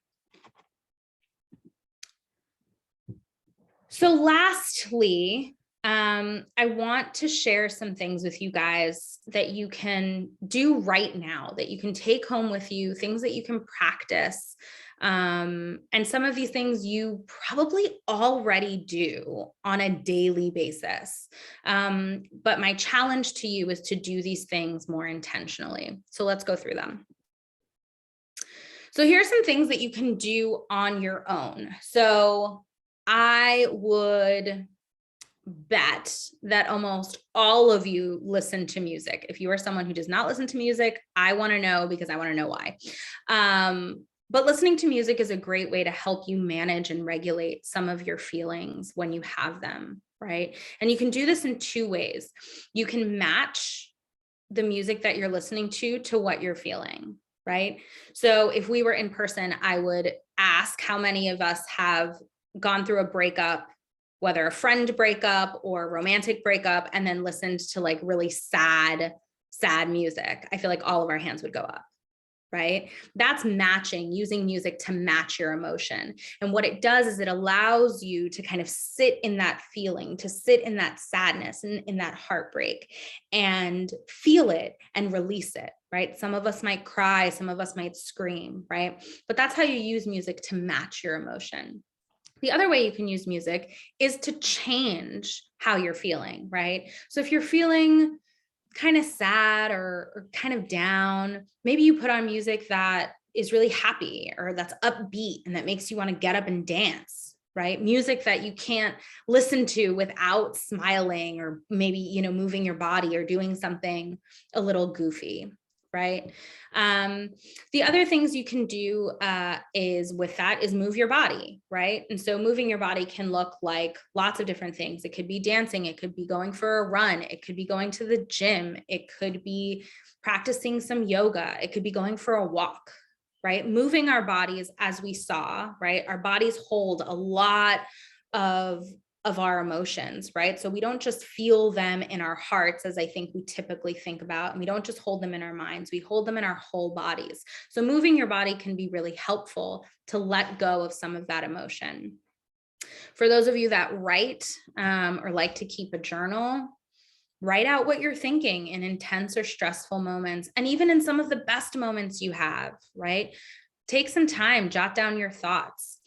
So lastly, I want to share some things with you guys that you can do right now, that you can take home with you, things that you can practice. And some of these things you probably already do on a daily basis. But my challenge to you is to do these things more intentionally. So let's go through them. So here's some things that you can do on your own. So I would bet that almost all of you listen to music. If you are someone who does not listen to music, I want to know, because I want to know why. But listening to music is a great way to help you manage and regulate some of your feelings when you have them, right? And you can do this in 2 ways. You can match the music that you're listening to what you're feeling, right? So if we were in person, I would ask how many of us have gone through a breakup, whether a friend breakup or romantic breakup, and then listened to like really sad music. I feel like all of our hands would go up, right? That's matching, using music to match your emotion. And what it does is it allows you to kind of sit in that feeling, to sit in that sadness and in that heartbreak and feel it and release it, right? Some of us might cry, some of us might scream, right? But that's how you use music to match your emotion. The other way you can use music is to change how you're feeling, right? So if you're feeling kind of sad or kind of down, maybe you put on music that is really happy or that's upbeat and that makes you want to get up and dance, right? Music that you can't listen to without smiling or maybe, you know, moving your body or doing something a little goofy, right? The other things you can do is with that is move your body, right? And so moving your body can look like lots of different things. It could be dancing, it could be going for a run, it could be going to the gym, it could be practicing some yoga, it could be going for a walk, right? Moving our bodies, as we saw, right? Our bodies hold a lot of our emotions, right? So we don't just feel them in our hearts, as I think we typically think about, and we don't just hold them in our minds, we hold them in our whole bodies. So moving your body can be really helpful to let go of some of that emotion. For those of you that write or like to keep a journal, write out what you're thinking in intense or stressful moments, and even in some of the best moments you have, right? Take some time, jot down your thoughts,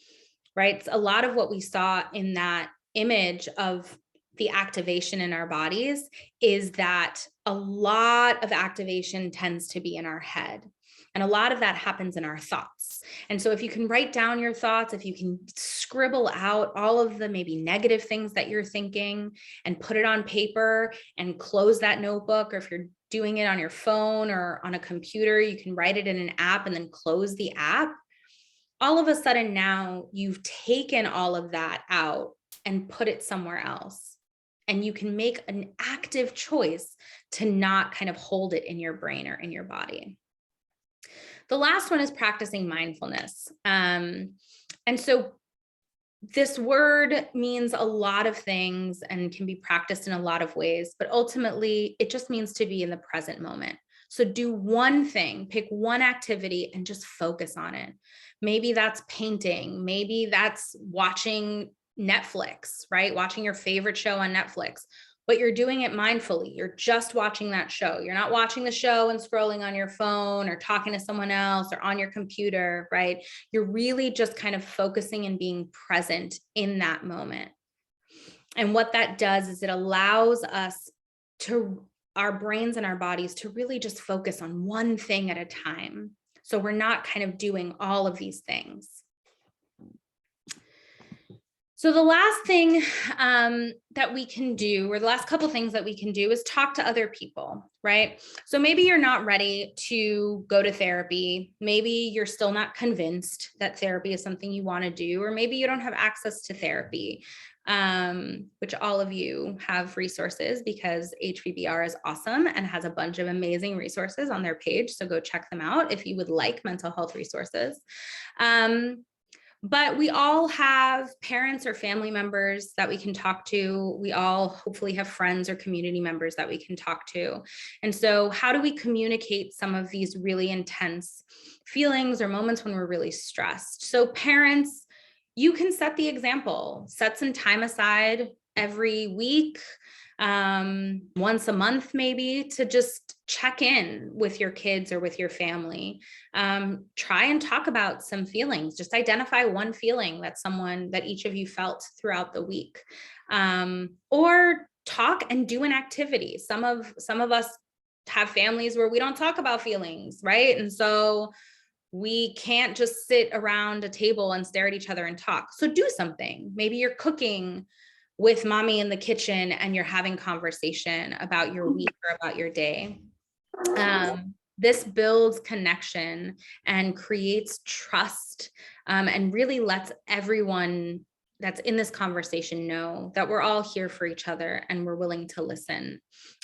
right? A lot of what we saw in that image of the activation in our bodies is that a lot of activation tends to be in our head. And a lot of that happens in our thoughts. And so if you can write down your thoughts, if you can scribble out all of the maybe negative things that you're thinking and put it on paper and close that notebook, or if you're doing it on your phone or on a computer, you can write it in an app and then close the app. All of a sudden now you've taken all of that out and put it somewhere else. And you can make an active choice to not kind of hold it in your brain or in your body. The last one is practicing mindfulness. And so this word means a lot of things and can be practiced in a lot of ways, but ultimately it just means to be in the present moment. So do one thing, pick one activity and just focus on it. Maybe that's painting, maybe that's watching Netflix, right? Watching your favorite show on Netflix, but you're doing it mindfully. You're just watching that show. You're not watching the show and scrolling on your phone or talking to someone else or on your computer, right? You're really just kind of focusing and being present in that moment. And what that does is it allows us to, our brains and our bodies, to really just focus on one thing at a time. So we're not kind of doing all of these things. So the last thing that we can do, or the last couple things that we can do, is talk to other people, right? So maybe you're not ready to go to therapy. Maybe you're still not convinced that therapy is something you want to do, or maybe you don't have access to therapy, which all of you have resources, because HVBR is awesome and has a bunch of amazing resources on their page. So go check them out if you would like mental health resources. But we all have parents or family members that we can talk to. We all hopefully have friends or community members that we can talk to. And so how do we communicate some of these really intense feelings or moments when we're really stressed? So parents, you can set the example, set some time aside every week, once a month, maybe, to just check in with your kids or with your family. Try and talk about some feelings. Just identify one feeling that each of you felt throughout the week, or talk and do an activity. Some of us have families where we don't talk about feelings, right? And so we can't just sit around a table and stare at each other and talk. So do something. Maybe you're cooking with mommy in the kitchen and you're having conversation about your week or about your day. This builds connection and creates trust, and really lets everyone that's in this conversation know that we're all here for each other and we're willing to listen.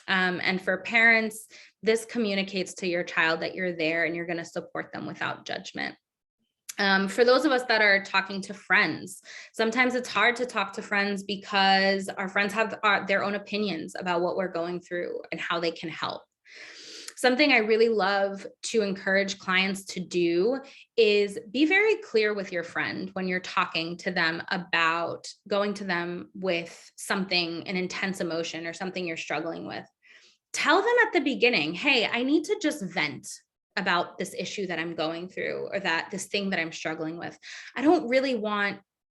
And for parents, this communicates to your child that you're there and you're going to support them without judgment. For those of us that are talking to friends, sometimes it's hard to talk to friends because our friends have their own opinions about what we're going through and how they can help. Something I really love to encourage clients to do is be very clear with your friend when you're talking to them about going to them with something, an intense emotion or something you're struggling with. Tell them at the beginning, hey, I need to just vent about this issue that I'm going through, or that this thing that I'm struggling with. I don't really want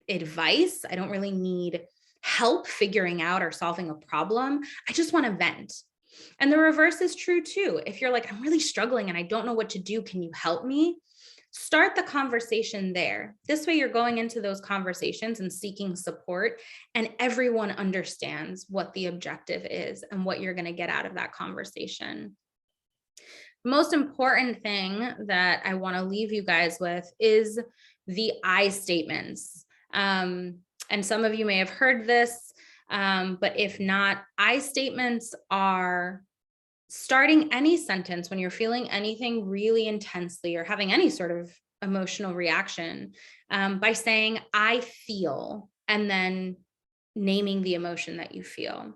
advice. I don't really need help figuring out or solving a problem. I just want to vent. And the reverse is true too. If you're like, I'm really struggling and I don't know what to do, can you help me? Start the conversation there. This way you're going into those conversations and seeking support, and everyone understands what the objective is and what you're going to get out of that conversation. Most important thing that I want to leave you guys with is the I statements. And some of you may have heard this, but if not, I statements are starting any sentence when you're feeling anything really intensely or having any sort of emotional reaction, by saying, I feel, and then naming the emotion that you feel.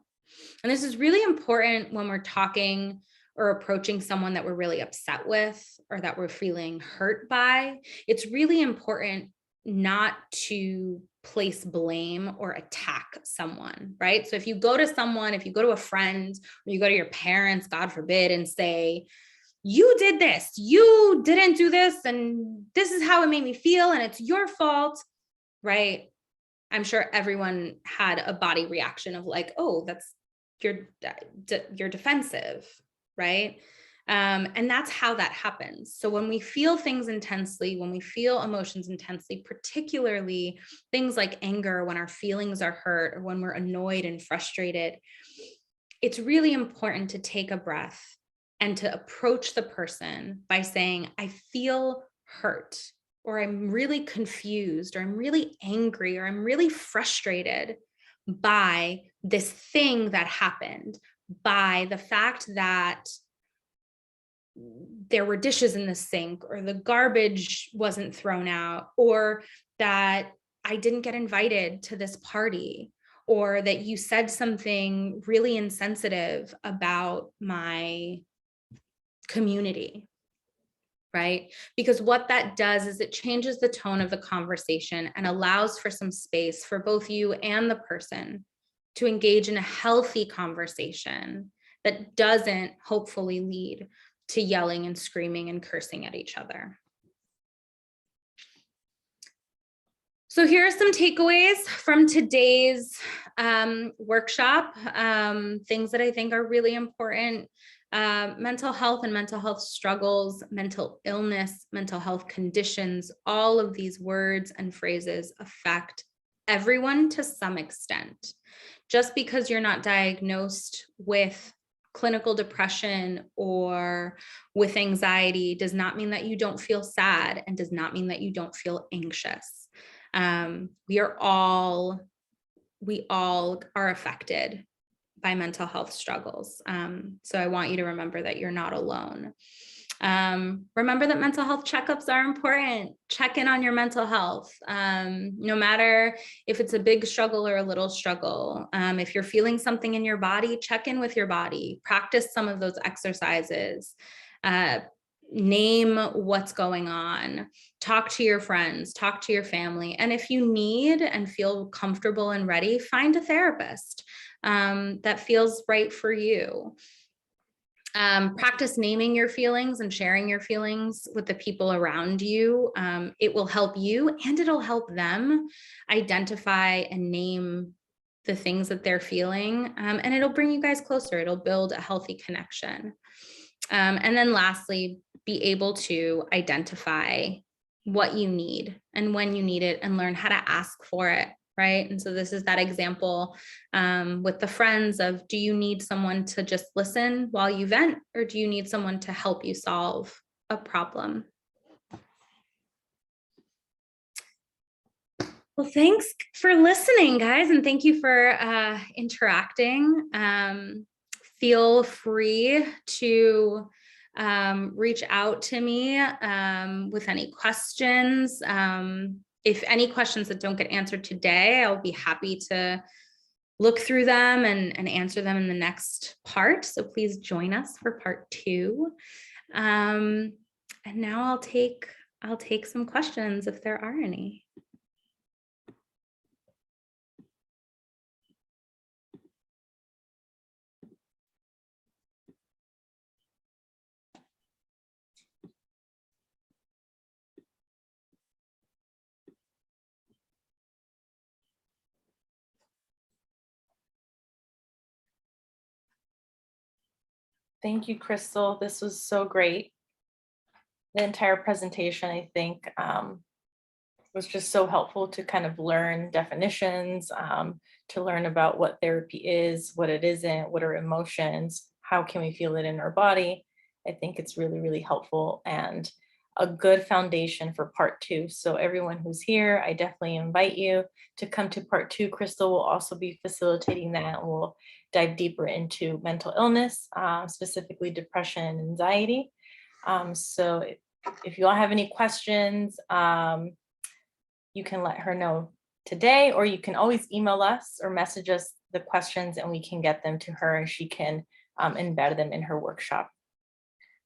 And this is really important when we're talking or approaching someone that we're really upset with or that we're feeling hurt by. It's really important not to place blame or attack someone, right? So if you go to someone, if you go to a friend, or you go to your parents, God forbid, and say, you did this, you didn't do this, and this is how it made me feel, and it's your fault, right? I'm sure everyone had a body reaction of like, oh, that's you're defensive, right? And that's how that happens. So when we feel things intensely, when we feel emotions intensely, particularly things like anger, when our feelings are hurt, or when we're annoyed and frustrated, it's really important to take a breath and to approach the person by saying, I feel hurt, or I'm really confused, or I'm really angry, or I'm really frustrated by this thing that happened, by the fact that there were dishes in the sink, or the garbage wasn't thrown out, or that I didn't get invited to this party, or that you said something really insensitive about my community, right? Because what that does is it changes the tone of the conversation and allows for some space for both you and the person to engage in a healthy conversation that doesn't hopefully lead to yelling and screaming and cursing at each other. So here are some takeaways from today's workshop, things that I think are really important. Mental health and mental health struggles, mental illness, mental health conditions, all of these words and phrases affect everyone to some extent. Just because you're not diagnosed with clinical depression or with anxiety does not mean that you don't feel sad, and does not mean that you don't feel anxious. We all are affected by mental health struggles. So I want you to remember that you're not alone. Remember that mental health checkups are important. Check in on your mental health, no matter if it's a big struggle or a little struggle. If you're feeling something in your body, check in with your body. Practice some of those exercises. Name what's going on. Talk to your friends, talk to your family. And if you need and feel comfortable and ready, find a therapist that feels right for you. Practice naming your feelings and sharing your feelings with the people around you. It will help you, and it'll help them identify and name the things that they're feeling. And it'll bring you guys closer. It'll build a healthy connection. And then lastly, be able to identify what you need and when you need it, and learn how to ask for it, right? And so this is that example with the friends of, do you need someone to just listen while you vent, or do you need someone to help you solve a problem? Well, thanks for listening, guys, and thank you for interacting. Feel free to reach out to me with any questions. If any questions that don't get answered today, I'll be happy to look through them and answer them in the next part. So please join us for part 2. And now I'll take some questions if there are any. Thank you, Crystal. This was so great. The entire presentation, I think, was just so helpful to kind of learn definitions, to learn about what therapy is, what it isn't, what are emotions, how can we feel it in our body. I think it's really, really helpful and a good foundation for part 2. So everyone who's here, I definitely invite you to come to part 2. Crystal will also be facilitating that. We'll dive deeper into mental illness, specifically depression and anxiety. So if you all have any questions, you can let her know today, or you can always email us or message us the questions and we can get them to her and she can embed them in her workshop.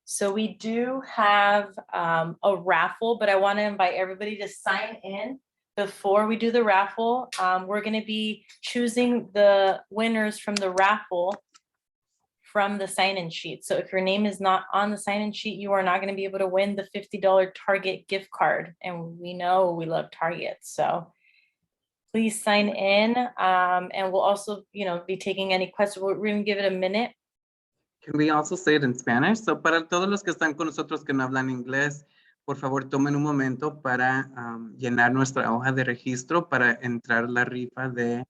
So we do have a raffle, but I want to invite everybody to sign in before we do the raffle. We're going to be choosing the winners from the raffle from the sign-in sheet. So if your name is not on the sign-in sheet, you are not going to be able to win the $50 Target gift card. And we know we love Target. So please sign in. And we'll also, be taking any questions. We're going to give it a minute. Can we also say it in Spanish? So para todos los que están con nosotros que no hablan inglés, por favor tomen un momento para llenar nuestra hoja de registro para entrar a la rifa de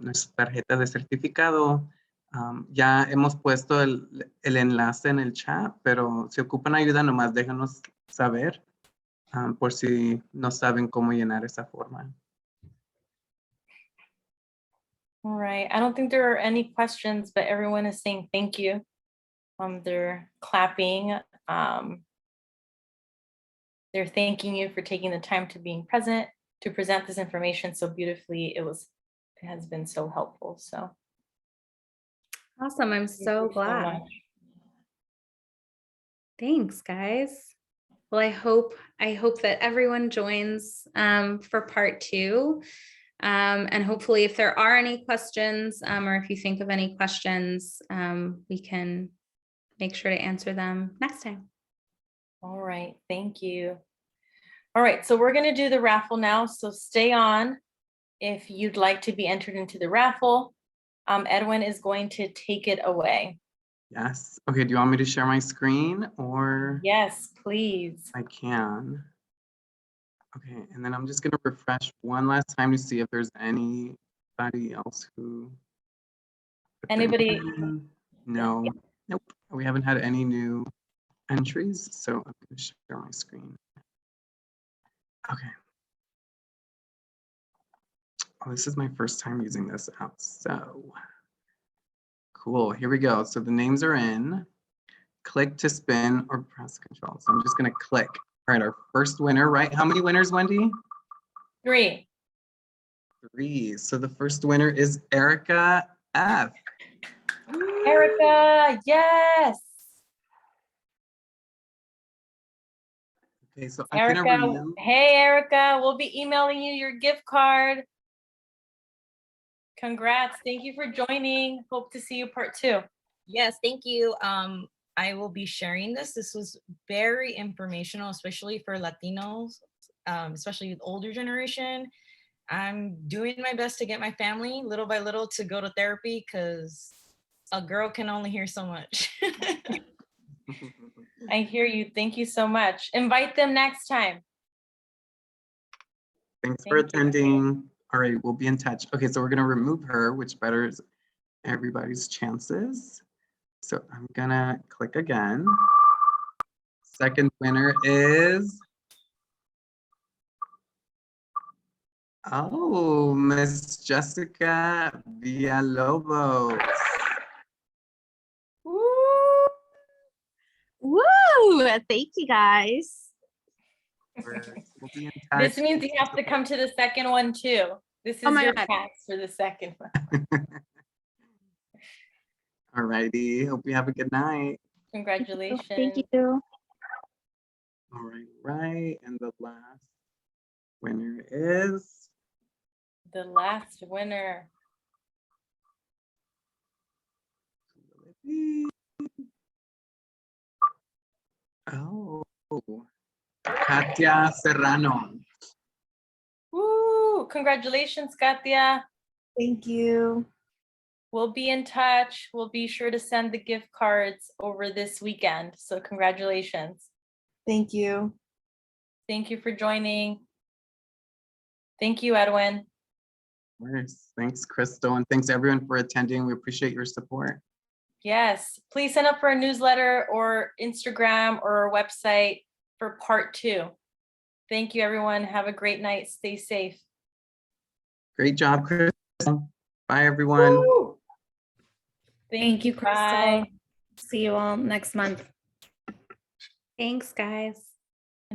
nuestra tarjeta de certificado. Ya hemos puesto el enlace en el chat, pero si ocupan ayuda, nomás déjanos saber por si no saben cómo llenar esa forma. All right. I don't think there are any questions, but everyone is saying thank you. They're clapping. They're thanking you for taking the time to being present, to present this information so beautifully. It has been so helpful. So Awesome. I'm so glad. much. Thanks, guys. Well, I hope that everyone joins for part 2. And hopefully if there are any questions or if you think of any questions, we can make sure to answer them next time. All right. Thank you. All right. So we're going to do the raffle now. So stay on if you'd like to be entered into the raffle. Edwin is going to take it away. Yes. Okay, do you want me to share my screen or? Yes, please. I can. Okay, and then I'm just gonna refresh one last time to see if there's anybody else who. Anybody? No, nope. We haven't had any new entries, so I'm gonna share my screen. Okay. Oh, this is my first time using this app, so cool. Here we go. So the names are in. Click to spin or press control. So I'm just gonna click. All right, our first winner, right? How many winners, Wendy? 3. 3. So the first winner is Erica F. Erica, yes. Okay, so I'm gonna Erica, remove. hey Erica, we'll be emailing you your gift card. Congrats. Thank you for joining. Hope to see you part 2. Yes, thank you. I will be sharing this. This was very informational, especially for Latinos, especially with older generation. I'm doing my best to get my family little by little to go to therapy because a girl can only hear so much. I hear you. Thank you so much. Invite them next time. Thanks for attending. All right, we'll be in touch. Okay, so we're gonna remove her, which betters everybody's chances. So I'm gonna click again. Second winner is, oh, Miss Jessica Villalobos. Woo! Woo! Thank you, guys. We'll be in touch. This means you have to come to the second one too. This is my your God. pass for the second one. All righty. Hope you have a good night. Congratulations. Thank you. All right. And the last winner is The last winner. oh, Katia Serrano. Woo! Congratulations, Katia. Thank you. We'll be in touch. We'll be sure to send the gift cards over this weekend. So congratulations. Thank you. Thank you for joining. Thank you, Edwin. Of course. Thanks, Crystal, and thanks everyone for attending. We appreciate your support. Yes, please sign up for a newsletter or Instagram or our website for part 2. Thank you, everyone. Have a great night. Stay safe. Great job, Crystal. Bye, everyone. Woo! Thank you, Crystal. Bye. See you all next month. Thanks, guys.